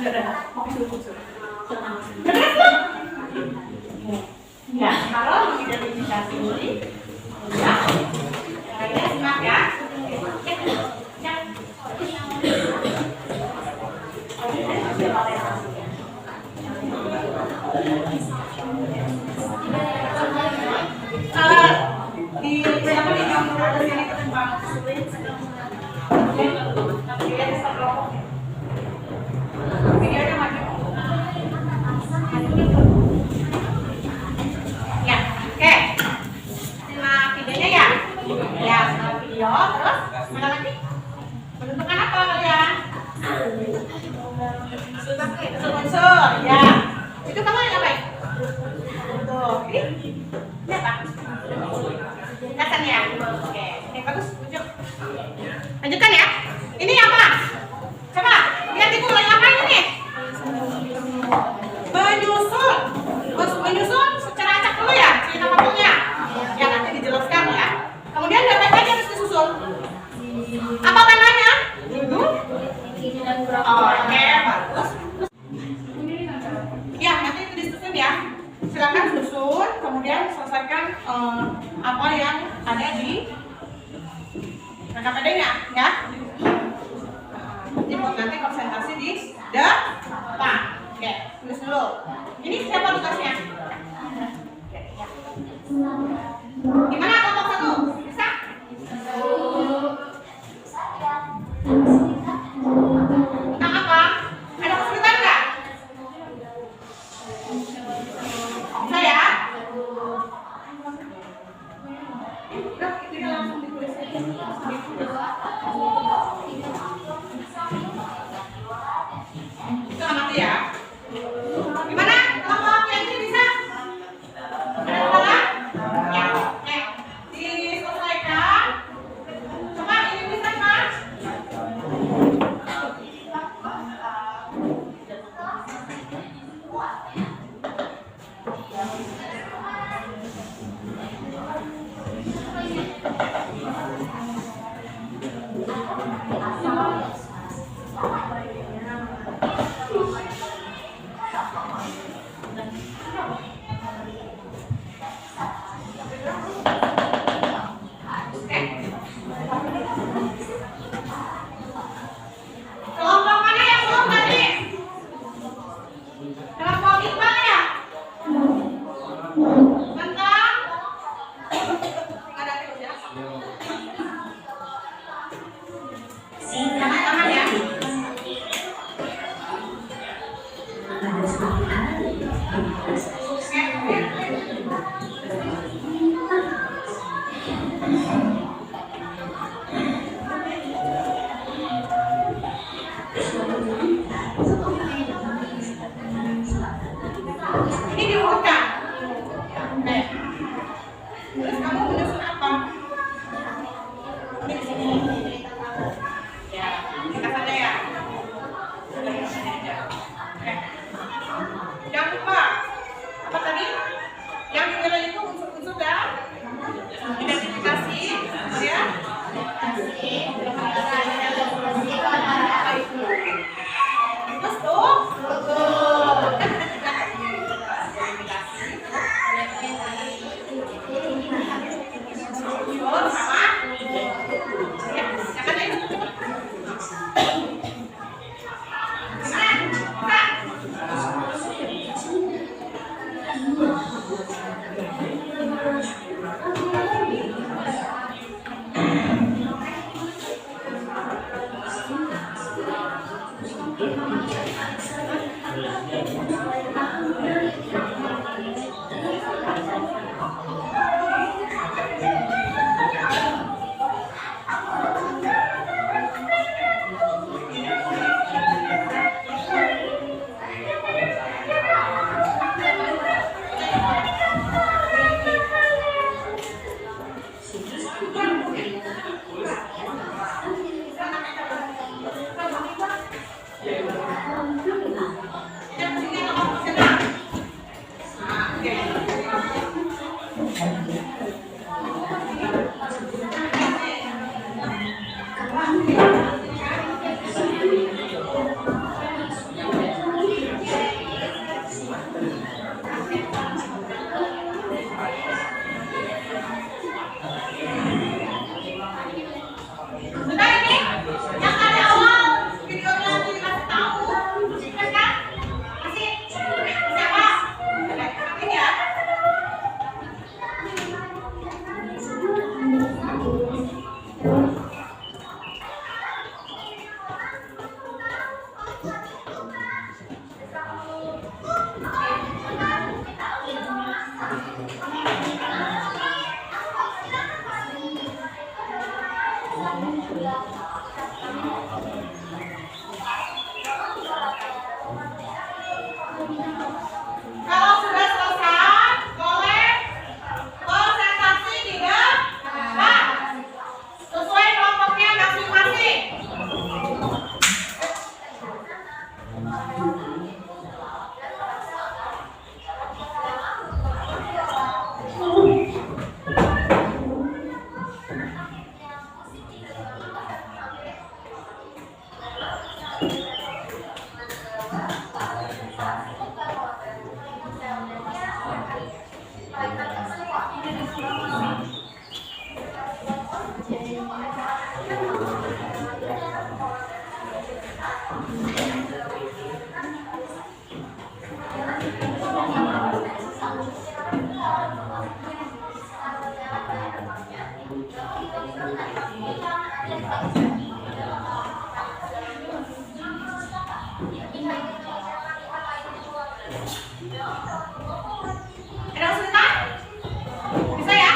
Ya, kalau mengidentifikasi ini, ya, caranya simak ya. Di siapa nih yang ada sini ketimbang sulit? Dia bisa kelompok. Videonya maju. Ya, oke. Simak videonya ya. Ya, simak video. Terus mana lagi? Menentukan apa kalian? Unsur. Ya. Itu kamu yang apa? Tuh, ini apa? Kelihatan ya? Oke, ini bagus. Lanjutkan ya. Ini apa? Coba lihat itu lagi apa ini? Menyusun. Menyusun secara acak dulu ya, cerita waktunya. Ya nanti dijelaskan ya. Kemudian data aja harus disusun. Apa temanya? Oke, bagus. Ya nanti itu disusun ya. Silakan susun, kemudian selesaikan apa yang ada di KKPD-nya ya. Jadi buat nanti konsentrasi di depan. Oke, tulis dulu. Ini siapa tugasnya? Gimana kelompok satu? Bisa? Tentang apa? Ada kesulitan nggak? Bisa ya? Udah, itu langsung ditulis aja. Itu amati ya. Gimana? Kelompok yang ini bisa? Ada masalah? Ya, oke. Diselesaikan. Coba ini bisa kan? Kelompok mana yang belum tadi? Kelompok Iqbal ya? Tentang? Ada terus ya? Jangan ya? Pada suatu hari, Ini diurutkan. Oke. Terus kamu menyusun apa? Ini di sini. Ya, kita saja ya. Oke. Jangan lupa. Apa tadi? Yang dinilai itu unsur-unsur dan identifikasi, ya. Terus tuh. Ada kesulitan? Bisa ya?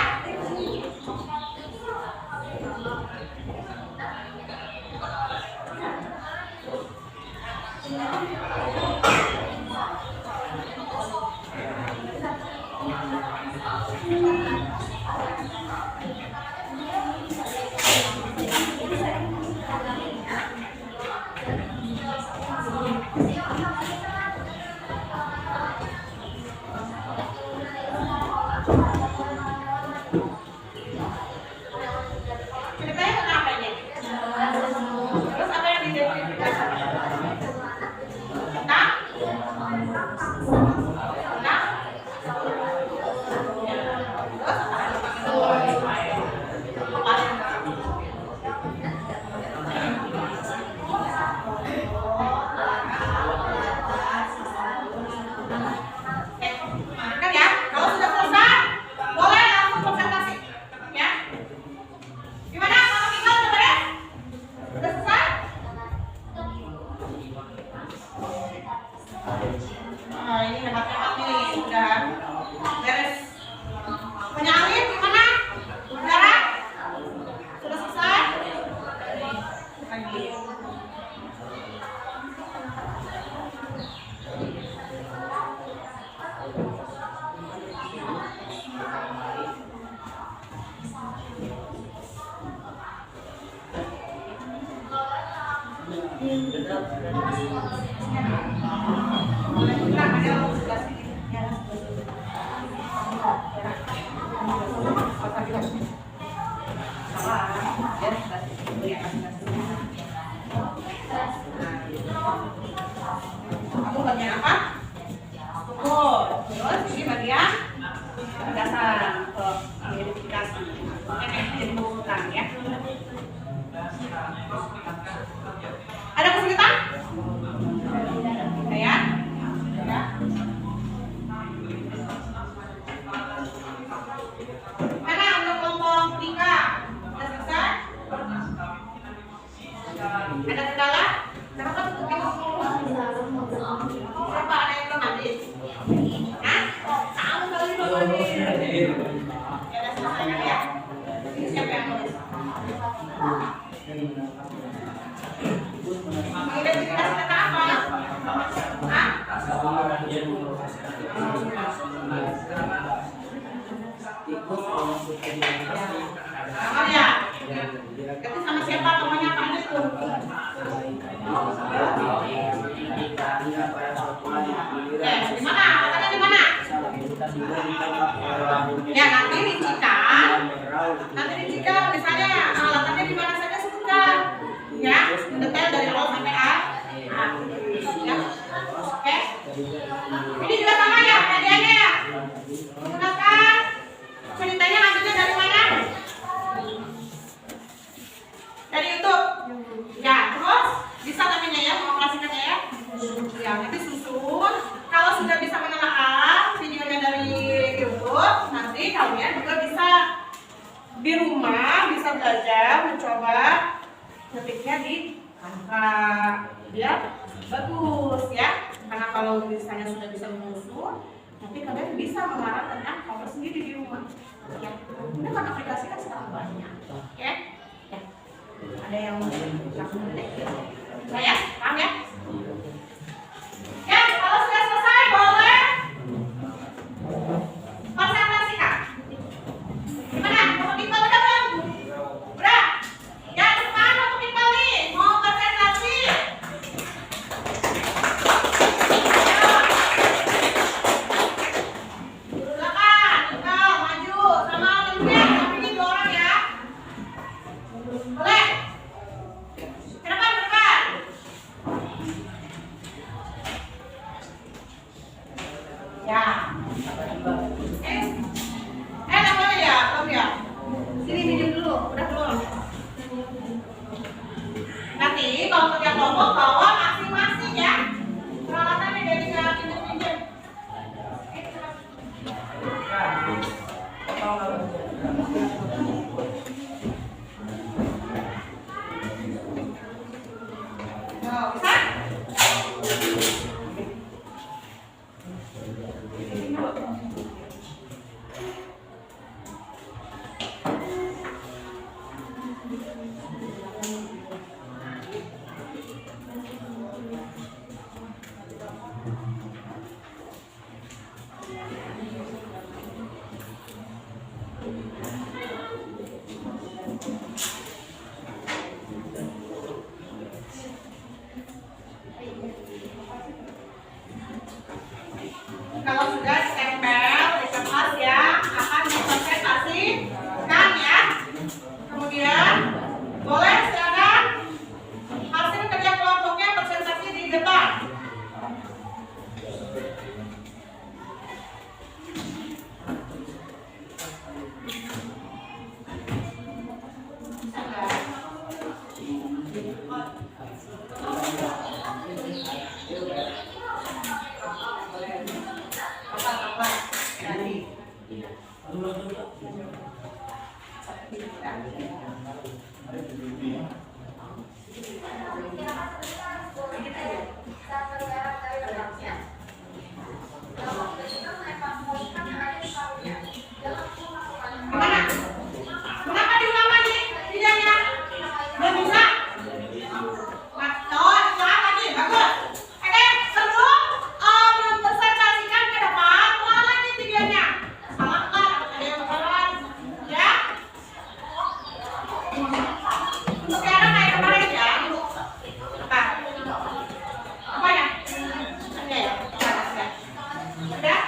Ceritanya kenapa ini? Terus apa yang diidentifikasi? Nah? Nah? Kan ya, kalau sudah selesai, boleh langsung presentasi, ya. Gimana? Kalau tinggal udah beres? Udah selesai? Oh, ini hebat-hebat nih, udah beres. Penyalin gimana? Udara? Sudah selesai? Lagi. Kamu bagian apa? Pukul. Terus ini bagian dasar untuk identifikasi. Jadi mengumpulkan ya. Ada kesulitan? Ya. Ya. Mana untuk kelompok 3? Sudah selesai? Ada kendala? Kenapa tutup pintu? Siapa ada yang belum habis? Hah? Kamu kali belum habis. Ya udah selesai kan ya? Ini siapa yang nulis? Mengidentifikasi data apa? Hah? Kamar ya? Ganti sama siapa? Namanya apa aja tuh? Di mana? Katanya di mana? Ya nanti rincikan. Nanti rincikan misalnya alatannya di mana saja sebutkan. Ya, detail dari awal sampai akhir. Ya. Oke. Ini juga sama ya hadiahnya ya. Gunakan ceritanya lanjutnya dari mana? Dari YouTube. Ya, terus bisa namanya ya mengoperasikannya ya. Ya, nanti susun. Kalau sudah bisa menelaah videonya dari YouTube, nanti kalian juga bisa di rumah bisa belajar mencoba ngetiknya di Canva biar bagus ya. Karena kalau misalnya sudah bisa menyusun, nanti kalian bisa mengarang tentang cover sendiri di rumah. Ya, ini kan aplikasi kan sekarang banyak. Oke? Ya. Ada yang langsung ngetik? Nah ya, paham ya? Ya, kalau sudah selesai boleh konsentrasikan. Gimana? Mau timpal udah belum? Udah? Ya, depan mau timpal nih. Mau konsentrasi? Silakan, tinggal maju sama temennya. Tapi ini 2 orang ya. Boleh? Ke depan, ke depan. Kalau sudah ditempel di kertas ya, akan dipresentasikan ya. Kemudian boleh silakan hasil kerja kelompoknya presentasi di depan. Gimana? Kenapa diulang lagi videonya? Belum bisa? Oh, ulang lagi, bagus. Oke, sebelum mempresentasikan ke depan, ulang lagi videonya. Salah nggak? Ada yang salah? Ya? Untuk yang kayak kemarin ya. Apa? Apa ya? Oke, ya. Udah?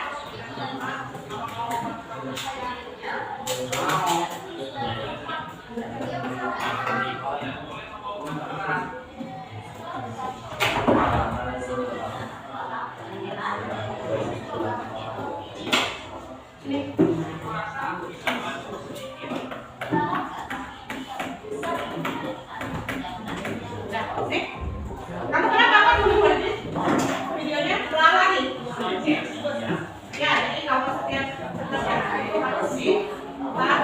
Kamu kenapa apa dulu berarti? Videonya ulang lagi. Ya, jadi kalau setiap itu harus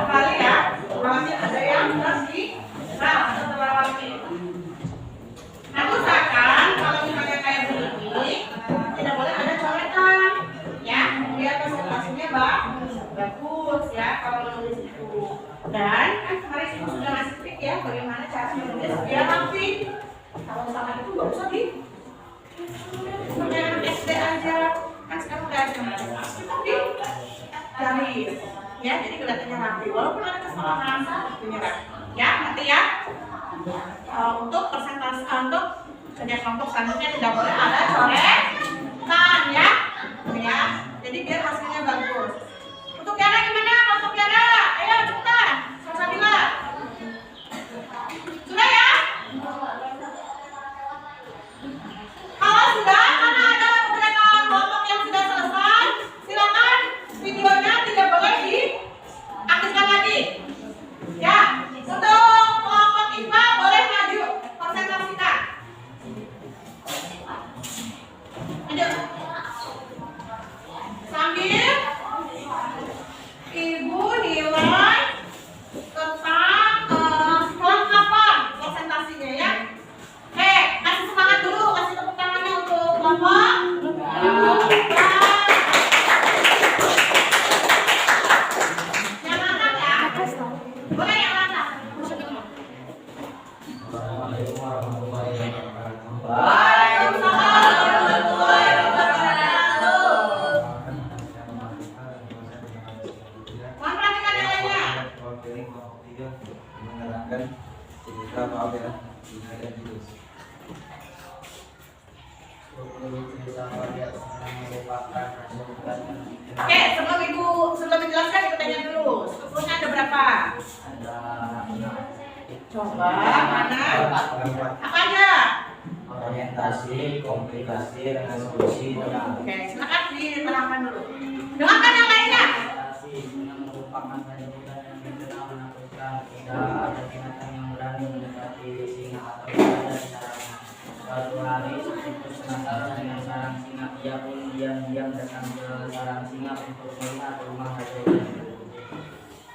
kali ya. Kalau ada yang harus setelah lagi. Nah, usahakan kalau misalnya kayak begini, tidak boleh ada coretan, ya. Biar presentasinya bagus ya kalau menulis itu. Dan kan kemarin ibu sudah ngasih trik ya, bagaimana cara menulis biar rapi. Kalau salah itu nggak usah di perjalanan SD aja, kan sekarang udah ada di jari, ya. Jadi kelihatannya rapi, walaupun ada kesalahan menyerah. Ya, nanti ya. Untuk presentasi untuk kerja kelompok selanjutnya tidak boleh ada coretan ya. Ya, jadi biar hasilnya bagus. Untuk Yana gimana? Untuk Yana, ayo cepetan. Salsabila. Sudah ya? Kalau sudah, karena ada beberapa kelompok yang sudah selesai, silakan videonya tidak boleh diaktifkan lagi. Ya, untuk kelompok IPA boleh maju presentasikan. Lanjut. Sambil Ibu nilai tentang kelengkapan presentasinya ya. Oke, kasih semangat dulu, kasih tepuk tangannya untuk kelompok. Yang angkat ya. Boleh yang angkat. Waalaikumsalam warahmatullahi wabarakatuh. Mohon perhatikan yang lainnya. Menerangkan cerita maaf ya, Cina dan virus. Oke, sebelum dijelaskan kita tanya dulu. Strukturnya ada berapa? Coba mana? Apa aja? Orientasi, komplikasi, resolusi, dan Oke, silakan diterangkan dulu. Dengarkan yang lainnya. merupakan penyebutan yang dikenal menakutkan. Tidak ada binatang yang berani mendekati singa atau berada di sarangnya. Suatu hari Sisyphus penasaran dengan sarang singa. Ia pun diam-diam datang ke sarang singa untuk melihat rumah raja.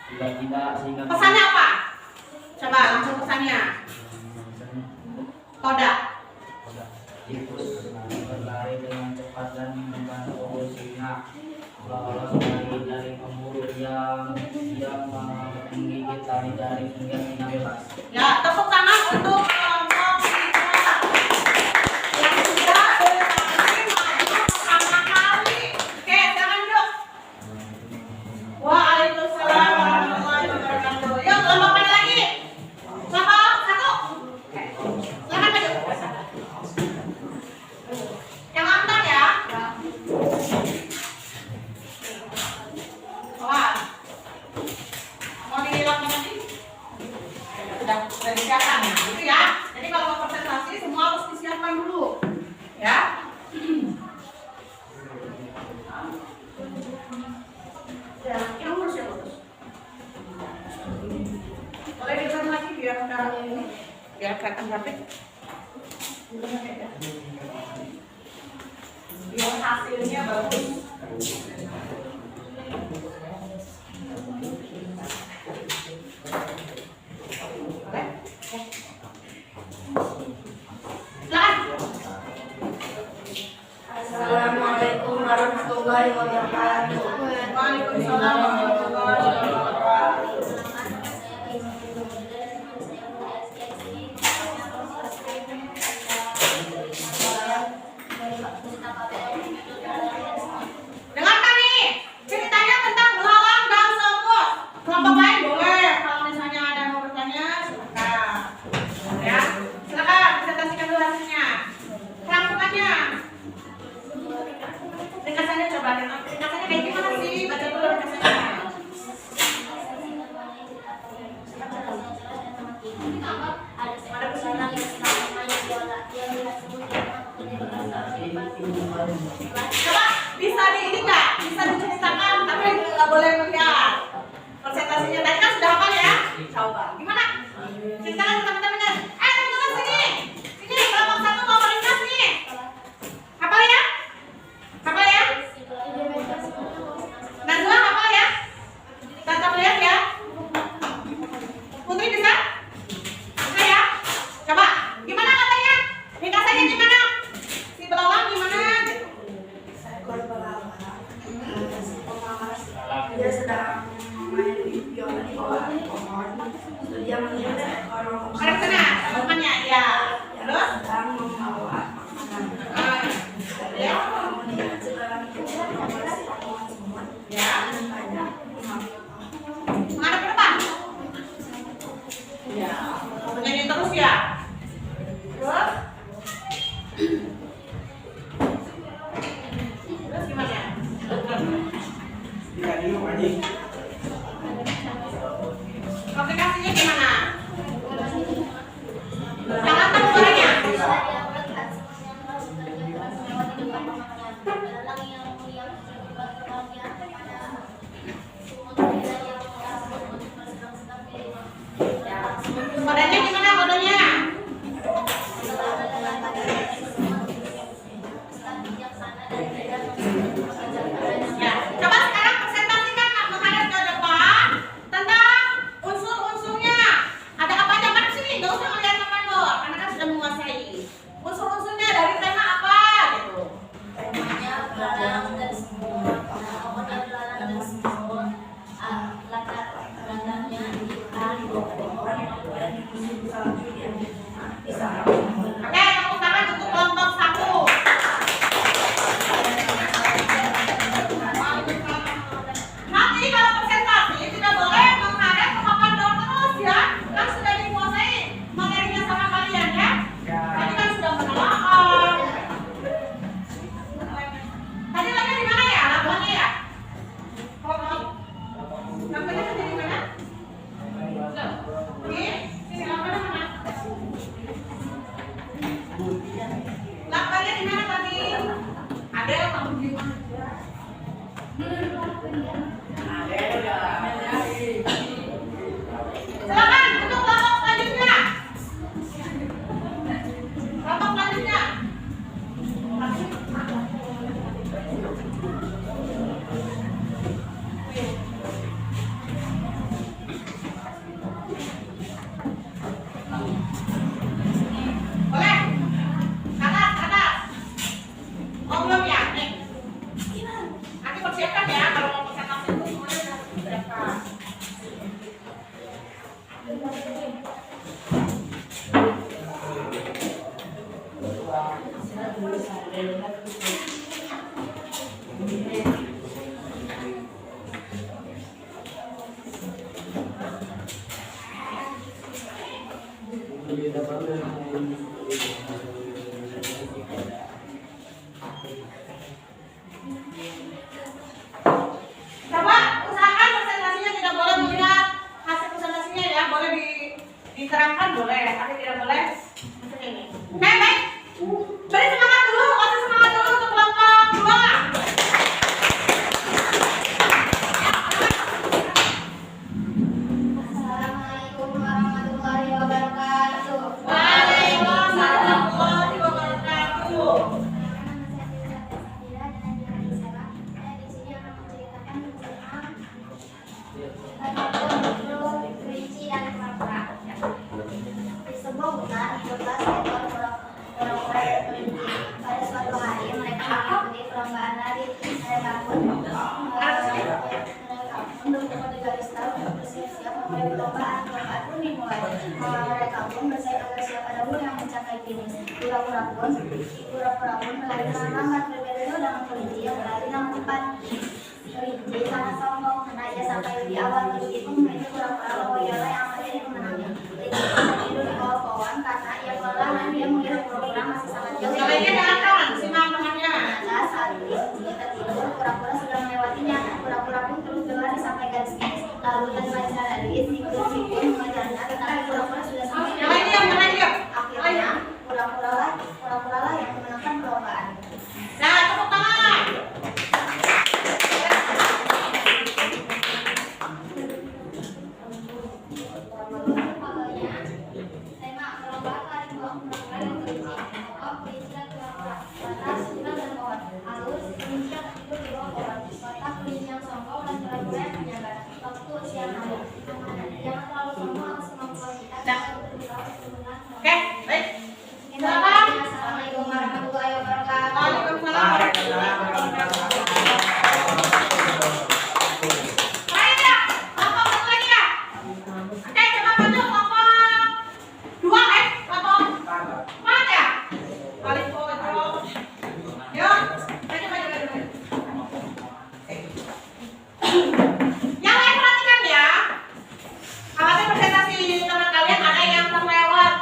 Tiba-tiba singa Pesannya apa? Coba langsung pesannya. Kodak. Sisyphus berlari dengan cepat dan membantu singa lolos dari jaring pemburu yang menggigit tali jaring hingga singa bebas. Ya, tepuk tangan untuk kelompok kita yang sudah berani maju pertama kali. Oke, jangan duduk. Waalaikumsalam warahmatullahi wabarakatuh. Yuk, kelompok mana lagi? Kelompok satu. Oke, silakan maju. Yang antar ya. Wah, mau dilakukan nanti? Sudah disiapkan gitu ya. Jadi kalau mau presentasi semua harus disiapkan dulu ya. Ya, yang lurus ya lurus. Boleh diulang lagi biar ini biar kelihatan rapid. Biar hasilnya bagus. Assalamualaikum warahmatullahi wabarakatuh. Waalaikumsalam warahmatullahi wabarakatuh. Dengarkan nih, ceritanya tentang belalang dan semut. Kelompok lain boleh, kalau misalnya ada yang mau bertanya, silakan. Ya, silakan presentasikan dulu hasilnya. Rangkumannya. Ringkasannya coba, ringkasannya kayak gimana sih? Baca dulu ringkasannya. Coba bisa di ini nggak? Bisa diceritakan, tapi nggak boleh melihat. Presentasinya tadi kan sudah hafal ya? Coba, gimana? Ceritakan ke teman-teman. Teman-teman sini, sini kelompok satu mau meringkas nih. Hafal ya? Hafal ya? Najwa hafal ya? Tata melihat ya? Putri bisa? Bisa ya? Coba, gimana katanya? Ringkasannya gimana? Si belalang gimana? Seekor belalang, dia sedang main biola di bawah pohon. Lalu dia melihat seekor Ada sana, temannya ya. yang Terus? sedang membawa makanan. Ya. Kemudian setelah itu membersih pohon semut Ya. dan banyak mengambil Menghadap ke depan. Ya. Menyanyi terus ya. Terus? Terus gimana? Aplikasinya gimana? Jangan tahu suaranya. Kodenya gimana kodenya? Ya, coba sekarang presentasikan menghadap ke depan tentang unsur-unsurnya. Ada apa aja? Mana sini? Gak usah melihat ke mandor, karena kan sudah menguasai. Unsur-unsurnya dari tema apa? Gitu. Temanya belalang dan semut. Pokoknya belalang dan semut. Latar belakangnya ikan, dan musim salju yang bisa Oke, tepuk tangan untuk kelompok satu. Nanti kalau presentasi tidak boleh menghadap ke mandor terus ya. Kan sudah dikuasai materinya sama kalian ya. Tadi kan sudah menelaah. Tadi lagi di mana ya? Lapangannya ya? Lapangannya kerja di mana? Di sini lapangannya mana? Lapangannya di mana tadi? Ada yang di mana? Silakan untuk kelompok selanjutnya. Kelompok selanjutnya. Boleh? Ke atas, ke atas. Coba usahakan presentasinya tidak boleh melihat hasil presentasinya ya, boleh diterangkan boleh, tapi tidak boleh seperti ini. Oke, baik. Beri semangat dulu, kasih semangat dulu untuk kelompok 2. Assalamualaikum warahmatullahi wabarakatuh. Waalaikumsalam warahmatullahi wabarakatuh. Kelinci dan kura-kura. Di sebuah hutan hiduplah seekor kura-kura dan kelinci. Pada suatu hari mereka mengikuti perlombaan lari. Mereka pun berkumpul di garis start untuk bersiap-siap memulai perlombaan. Perlombaan pun dimulai. Mereka pun bersaing agar siapa dahulu yang mencapai finish. Kura-kura pun berlari dengan lambat, berbeda dengan kelinci yang berlari dengan cepat. Kelinci sangat sombong karena ia sampai lebih awal. Begitu menjadi kura-kura bahwa ialah yang akan jadi pemenangnya. Kelinci pun tidur di bawah pohon karena ia lelah dan dia mengira kura-kura masih sangat jauh. Sekalinya dengarkan, simak temannya. Ternyata saat kelinci tertidur, kura-kura sudah melewatinya. Kura-kura pun terus berlari sampai garis finish. Lalu tanpa disadari, si kelinci pun mengejarnya, tetapi kura-kura sudah sampai. Akhirnya, kura-kura lah yang memenangkan perlombaan. Nah, tepuk tangan. Tema perlombaan lari kura-kura dan kelinci. Tokoh kelinci dan kura-kura. Batas, bulan dan pohon. Halus, kelinci yang tidur di bawah pohon. Kotak, kelinci yang sombong dan kura-kura yang menjaga. Waktu siang hari. Jangan terlalu sombong atas kemampuan kita. Oke, baik. Silakan. Assalamualaikum warahmatullahi wabarakatuh. Waalaikumsalam warahmatullahi wabarakatuh. Baik ya, kelompok satu lagi ya. Oke, coba maju kelompok 2 kelompok 4 ya. Balik foto. Yuk, maju. Yang lain perhatikan ya. Khawatir presentasi teman kalian ada yang terlewat.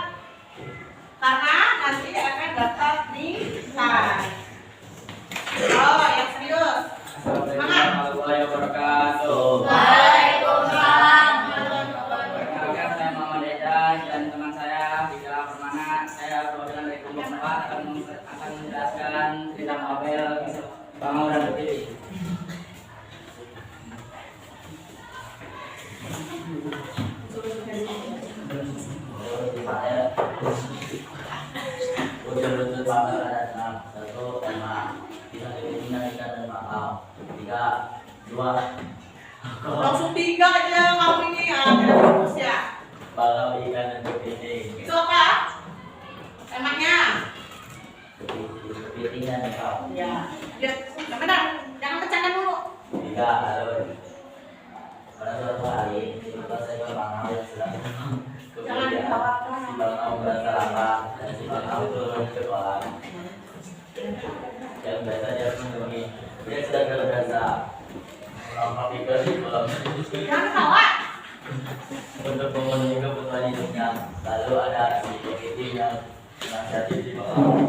Karena nanti akan dapat nilai. Oh, yang serius. Assalamualaikum warahmatullahi wabarakatuh. Waalaikumsalam. Perkenalkan, saya Muhammad Edan dan teman saya Bida Permana. Saya perwakilan dari kelompok 4 akan menjelaskan cerita Mabel, Bangau dan Betiwi. Wujud-wujud Bangau ada 6. 1. Tema bisa dibimbingan ikan dan bakau. 3. 2. Langsung 3 aja kamu ini ya, tidak fokus ya. Bakau, ikan, dan kepiting. Itu apa? Temanya? Kepiting dan bakau. Ya. Lihat, yang benar. Jangan bercanda dulu. 3. Alun. Pada suatu hari, tiba seekor bangau yang sedang terbang ke Jangan puncak. dikhawatirkan. Si bangau merasa lapar dan si bangau turun ke kolam. Yang biasa dia kunjungi, dia sedang terbiasa melompat ikan di kolam. Jangan ketawa. Untuk memenuhi kebutuhan hidupnya. Lalu ada si kepiting yang menasihati si bangau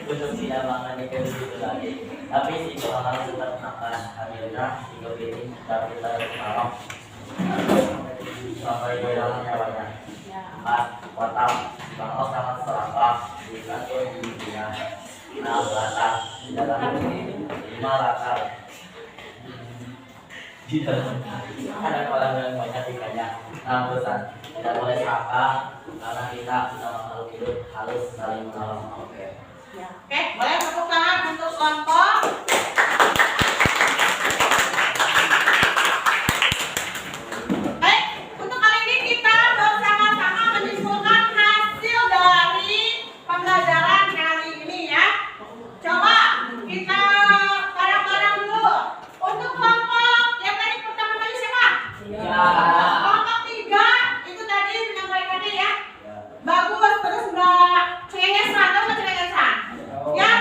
untuk tidak makan ikan di situ lagi. Tapi si bangau tetap makan. Akhirnya si kepiting tapi tertawa sampai kehilangan nyawanya. 4. Watak si bangau sangat serakah di kantor giginya. 6. Latar di dalam bumi. 5. Latar di dalam ada kolam yang banyak ikannya. 6. Pesan tidak boleh serakah karena kita bisa makhluk hidup harus saling menolong. Oke. Oke, boleh tepuk tangan untuk kelompok. Baik, untuk kali ini kita bersama-sama menyimpulkan hasil dari pembelajaran kali ini ya. Coba kita bareng-bareng dulu. Untuk kelompok yang tadi pertama kali siapa? Kelompok 3 itu tadi menyampaikannya ya. Bagus, terus Mbak Cengengesan, atau Mbak Cengengesan? Ya,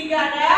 tiga ada